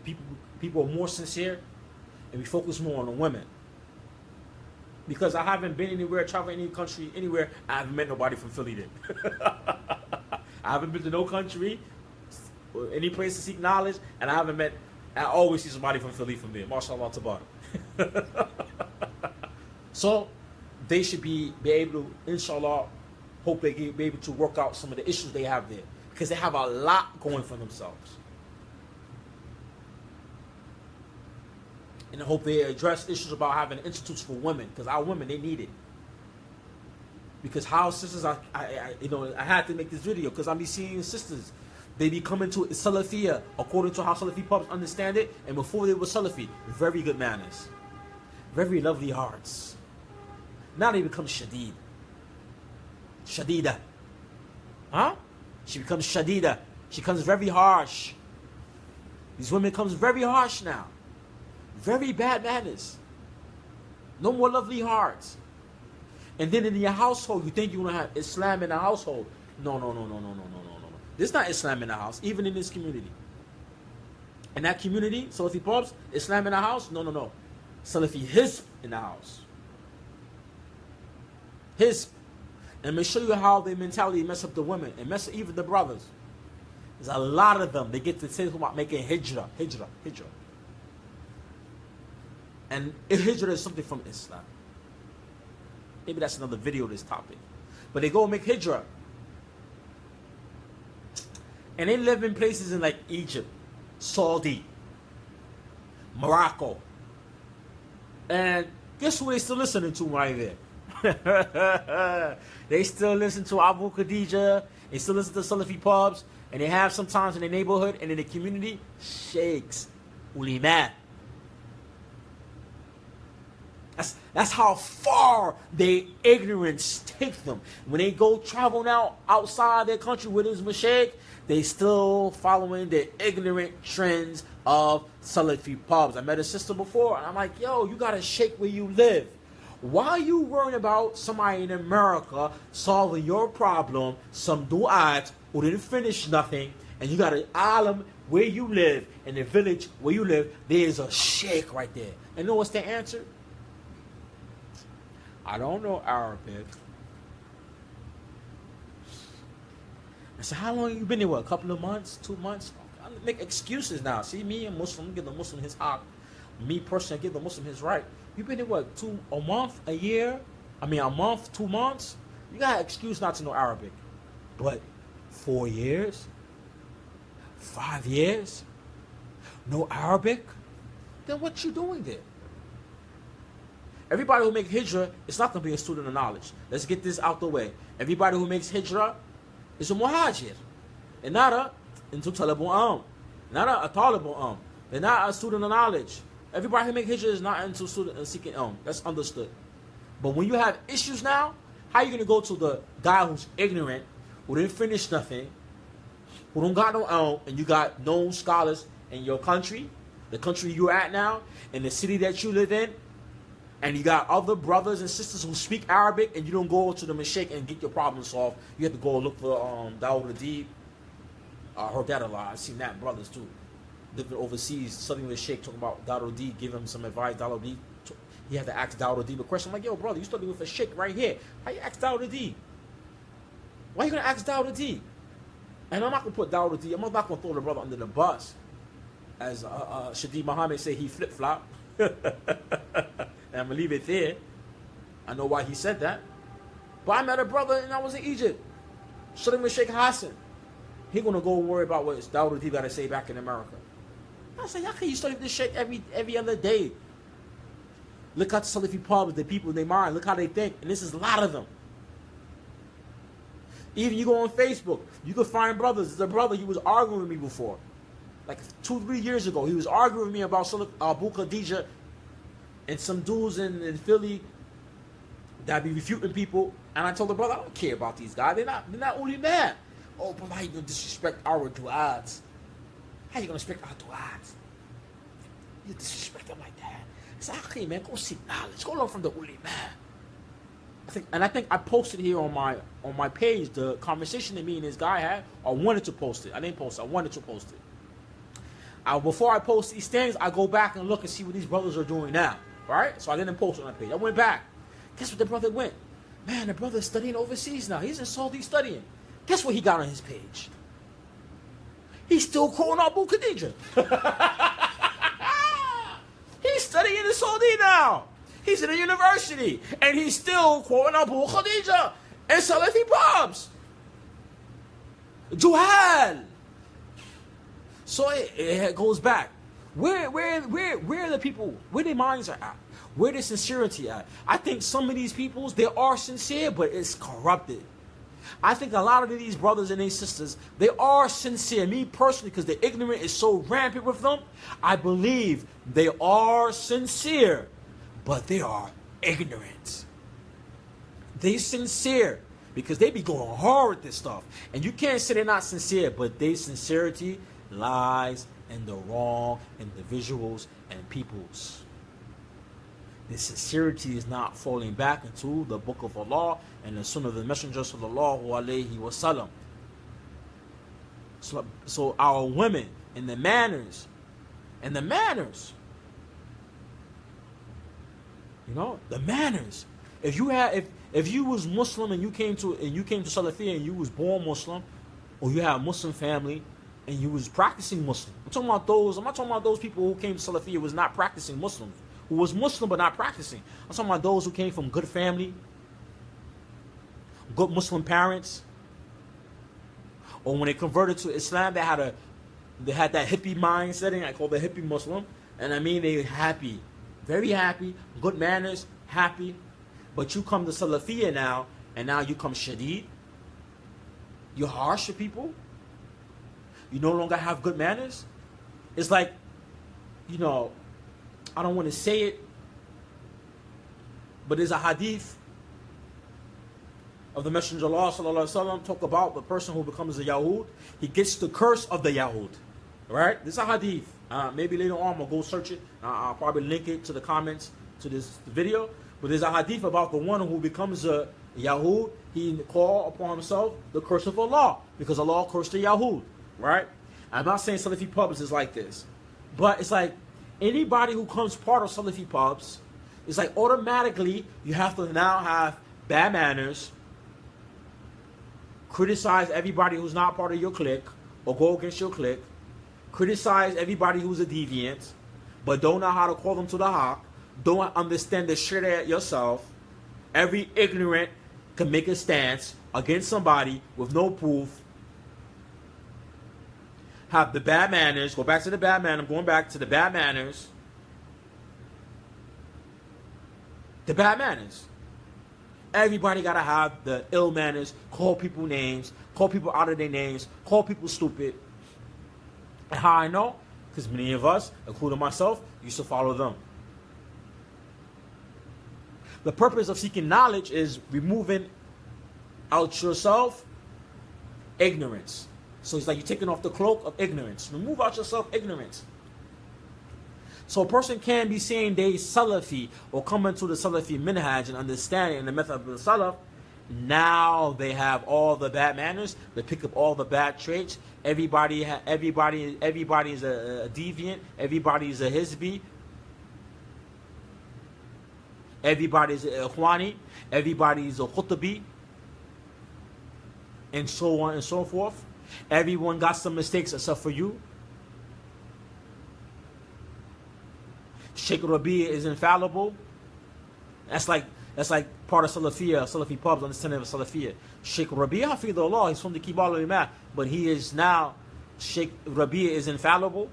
people are more sincere and we focus more on the women. Because I haven't been anywhere, traveled any country, anywhere, I haven't met nobody from Philly then. I haven't been to no country, or any place to seek knowledge, and I always see somebody from Philly from there. MashaAllah tabarak. So, they should be able to, inshallah, hope they be able to work out some of the issues they have there. Because they have a lot going for themselves. And I hope they address issues about having institutes for women. Because our women, they need it. Because how sisters, I had to make this video because I be seeing sisters. They be coming to Salafiyah according to how Salafipubs understand it. And before they were Salafi, very good manners. Very lovely hearts. Now they become Shadid. Shadida. Huh? She becomes Shadida. She becomes very harsh. These women becomes very harsh now. Very bad manners. No more lovely hearts. And then in your household, you think you want to have Islam in the household. No. This is not Islam in the house, even in this community. In that community, Salafipubs, Islam in the house? No. Salafi Hizb in the house. Hizb. And I'm going to show you how their mentality mess up the women and mess up even the brothers. There's a lot of them. They get to say about making hijrah. And hijrah is something from Islam. Maybe that's another video of this topic. But they go and make hijrah. And they live in places in like Egypt, Saudi, Morocco. And guess who they still listening to right there? They still listen to Abu Khadija. They still listen to Salafipubs. And they have sometimes in the neighborhood and in the community, sheikhs, ulama. That's how far their ignorance takes them. When they go travel now outside their country with his mashaykh, they still following the ignorant trends of Salafipubs. I met a sister before, and I'm like, yo, you got a sheikh where you live. Why are you worrying about somebody in America solving your problem, some du'at who didn't finish nothing, and you got an alim where you live, in the village where you live, there's a sheikh right there. And you know what's the answer? I don't know Arabic. I said, how long have you been here? What, a couple of months? 2 months? I make excuses now. See, me, a Muslim, give the Muslim his haq. Me, personally, give the Muslim his right. You've been here, what, a month, a year? I mean, a month, 2 months? You got an excuse not to know Arabic. But 4 years? 5 years? No Arabic? Then what you doing there? Everybody who makes hijrah is not going to be a student of knowledge. Let's get this out the way. Everybody who makes hijrah is a muhajir. And not into talibul not a talibul They're not a student of knowledge. Everybody who makes hijrah is not into student seeking That's understood. But when you have issues now, how are you going to go to the guy who's ignorant, who didn't finish nothing, who don't got no and you got known scholars in your country, the country you're at now, in the city that you live in, and you got other brothers and sisters who speak Arabic, and you don't go to the mashaykh and get your problem solved. You have to go look for Dawud Adib. I heard that a lot. I've seen that in brothers too. Living overseas, studying with sheikh, talking about Dawud Adib, give him some advice. Dawud Adib, he had to ask Dawud Adib a question. I'm like, yo, brother, you studying with a sheikh right here. How you ask Dawud Adib? Why you going to ask Dawud Adib? And I'm not going to put Dawud Adib, I'm not going to throw the brother under the bus. As Shadi Muhammad said, he flip-flop. And I'm going to leave it there. I know why he said that. But I met a brother and I was in Egypt. Studying with Sheikh Hassan. He going to go worry about what Dawud Adib got to say back in America. I said, how can you study this Sheikh every other day? Look at the Salafipubs, the people in their mind. Look how they think. And this is a lot of them. Even you go on Facebook, you can find brothers. There's a brother, he was arguing with me before. Like 2-3 years ago, he was arguing with me about Abu Khadija and some dudes in Philly that be refuting people, and I told the brother, I don't care about these guys. They're not only mad. Oh, brother, how you gonna disrespect our du'ats? How you gonna respect our du'ats? You disrespect them like that. It's okay, man. Go seek knowledge. Go learn from the ulama. I think I posted here on my page the conversation that me and this guy had. I wanted to post it. I didn't post it. I wanted to post it. Before I post these things, I go back and look and see what these brothers are doing now. Right? So I didn't post it on my page. I went back. Guess what the brother went? Man, the brother's studying overseas now. He's in Saudi studying. Guess what he got on his page? He's still quoting Abu Khadija. He's studying in Saudi now. He's in a university. And he's still quoting Abu Khadija and Salafipubs. Juhal. So it goes back. Where are the people, where their minds are at? Where their sincerity at? I think some of these peoples, they are sincere, but it's corrupted. I think a lot of these brothers and these sisters, they are sincere. Me personally, because the ignorance is so rampant with them, I believe they are sincere, but they are ignorant. They sincere because they be going hard with this stuff. And you can't say they're not sincere, but their sincerity lies in the wrong individuals and peoples. The sincerity is not falling back into the book of Allah and the sunnah of the Messenger sallallahu alaihi wasallam. So our women and the manners, you know, the manners. If you was Muslim and you came to Salafi and you was born Muslim, or you have a Muslim family and you was practicing Muslim. I'm not talking about those people who came to Salafi and was not practicing Muslim, who was Muslim but not practicing. I'm talking about those who came from good family, good Muslim parents, or when they converted to Islam, they had that hippie mind setting. I call the hippie Muslim, and I mean they happy, very happy, good manners, happy. But you come to Salafiyya now, and now you come shadid. You're harsh to people. You no longer have good manners. It's like, you know, I don't want to say it, but there's a hadith of the Messenger of Allah sallallahu alaihi wasallam talk about the person who becomes a Yahud. He gets the curse of the Yahud. Right? This is a hadith. Maybe later on I'll go search it. I'll probably link it to the comments to this video. But there's a hadith about the one who becomes a Yahud. He call upon himself the curse of Allah because Allah cursed the Yahud. Right? I'm not saying Salafipubs is like this, but it's like anybody who comes part of Salafipubs, it's like automatically you have to now have bad manners, criticize everybody who's not part of your clique or go against your clique, criticize everybody who's a deviant, but don't know how to call them to the haqq, don't understand the sharia yourself. Every ignorant can make a stance against somebody with no proof. Have the bad manners. Go back to the bad manners. I'm going back to the bad manners. The bad manners. Everybody got to have the ill manners. Call people names. Call people out of their names. Call people stupid. And how I know? Because many of us, including myself, used to follow them. The purpose of seeking knowledge is removing out yourself ignorance. So it's like you're taking off the cloak of ignorance. Remove out yourself ignorance. So a person can be saying they Salafi or come into the Salafi minhaj and understanding the method of the Salaf. Now they have all the bad manners. They pick up all the bad traits. Everybody is a deviant. Everybody is a hizbi. Everybody is a ikhwani. Everybody is a khutabi. And so on and so forth. Everyone got some mistakes except for you. Sheikh Rabi is infallible. That's like part of Salafiyya, Salafipubs, understanding of Salafiyya. Sheikh Rabi, hafidhullah, he's from the Kibar al-Imam, but he is now, Sheikh Rabi is infallible.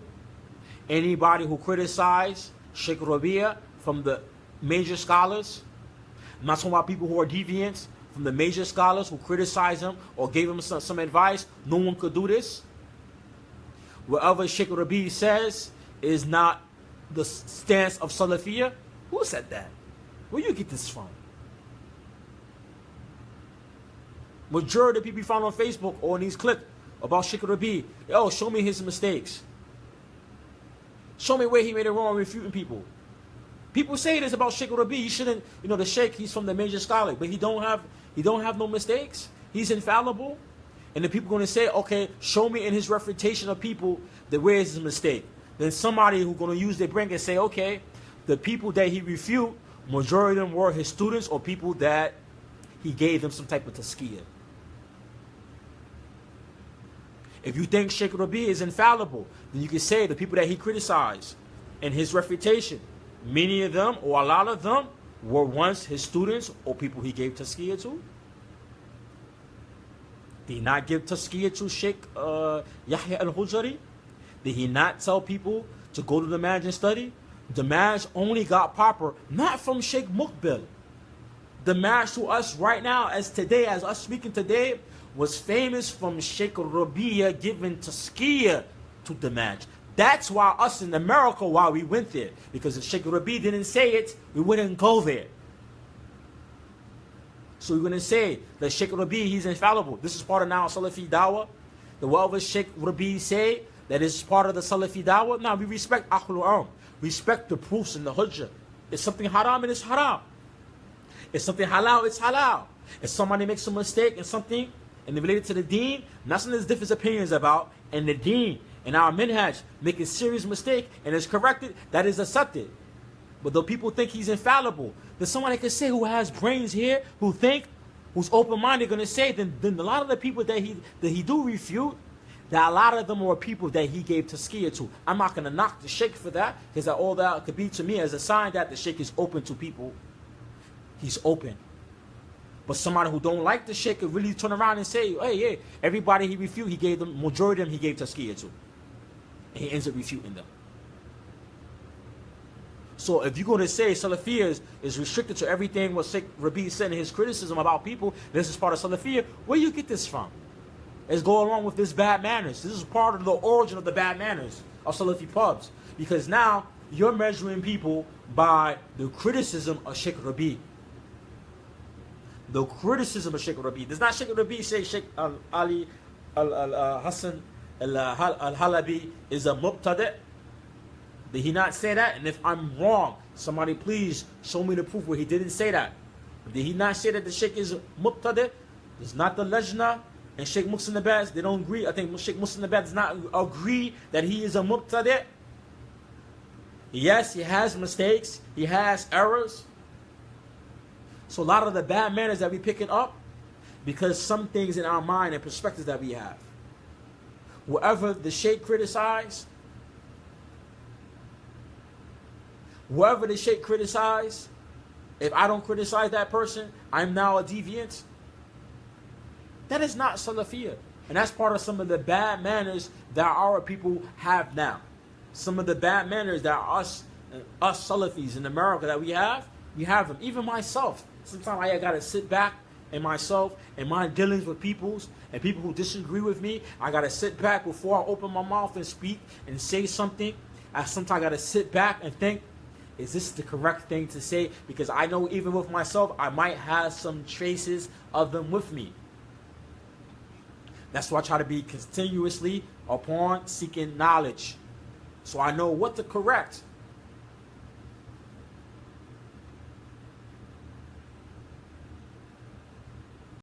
Anybody who criticizes Sheikh Rabi from the major scholars, I'm not talking about people who are deviants, from the major scholars who criticized him or gave him some advice, no one could do this. Whatever Sheikh Rabi says is not the stance of Salafiyya. Who said that? Where you get this from? Majority of the people you found on Facebook or in these clips about Sheikh Rabi, yo, show me his mistakes. Show me where he made it wrong refuting people. People say this about Sheikh Rabi. He shouldn't, the Sheikh, he's from the major scholar, but he don't have no mistakes. He's infallible. And the people going to say, okay, show me in his refutation of people that where is his mistake. Then somebody who's going to use their brain and say, okay, the people that he refute, majority of them were his students or people that he gave them some type of tazkiyah. If you think Sheikh Rabi is infallible, then you can say the people that he criticized in his refutation, many of them or a lot of them were once his students or people he gave tazkiyah to. Did he not give tazkiyah to Sheikh Yahya al-Hujari? Did he not tell people to go to the Manhaj and study? The Manhaj only got proper, not from Sheikh Muqbil. The Manhaj to us right now, as us speaking today, was famous from Sheikh Rabi'a giving tazkiyah to the Manhaj. That's why us in America, why we went there. Because if Sheikh Rabi didn't say it, we wouldn't go there. So we're going to say that Sheikh Rabi, he's infallible. This is part of now Salafi Dawah. The whatever Sheikh Rabi say, that is part of the Salafi Dawah. Now we respect Ahlul Ilm. Respect the proofs in the Hujjah. It's something haram, and it's haram. It's something halal, it's halal. If somebody makes a mistake in something, and they relate it to the deen, not something there's different opinions about, and the deen, and our minhaj, make a serious mistake, and it's corrected, that is accepted. But though people think he's infallible, there's somebody can say who has brains here, who think, who's open-minded, going to say, then a lot of the people that he do refute, that a lot of them were people that he gave tazkiyah to. I'm not going to knock the sheikh for that, because all that could be to me as a sign that the sheikh is open to people. He's open. But somebody who don't like the sheikh could really turn around and say, hey, yeah, everybody he refute, he gave them, majority of them he gave tazkiyah to. And he ends up refuting them. So if you're going to say Salafiyah is restricted to everything what Sheikh Rabi said in his criticism about people, this is part of Salafiyah, where you get this from? Let's go along with this bad manners. This is part of the origin of the bad manners of Salafipubs. Because now you're measuring people by the criticism of Sheikh Rabi. The criticism of Sheikh Rabi. Does not Sheikh Rabi say Sheikh Ali Hassan al-Halabi is a mubtadi'? Did he not say that? And if I'm wrong, somebody please show me the proof where he didn't say that. Did he not say that the Sheikh is mubtadi'? It's not the Lajna and Sheikh Muhsin Abbas. They don't agree. I think Sheikh Muhsin Abbas does not agree that he is a mubtadi'. Yes, he has mistakes. He has errors. So a lot of the bad manners that we picking up, because some things in our mind and perspectives that we have. Whoever the Sheikh criticized, if I don't criticize that person, I'm now a deviant. That is not Salafiyah. And that's part of some of the bad manners that our people have now. Some of the bad manners that us Salafis in America that we have them. Even myself. Sometimes I gotta sit back in myself and my dealings with people who disagree with me. I gotta sit back before I open my mouth and speak and say something. Sometimes I gotta sit back and think, is this the correct thing to say? Because I know even with myself, I might have some traces of them with me. That's why I try to be continuously upon seeking knowledge. So I know what to correct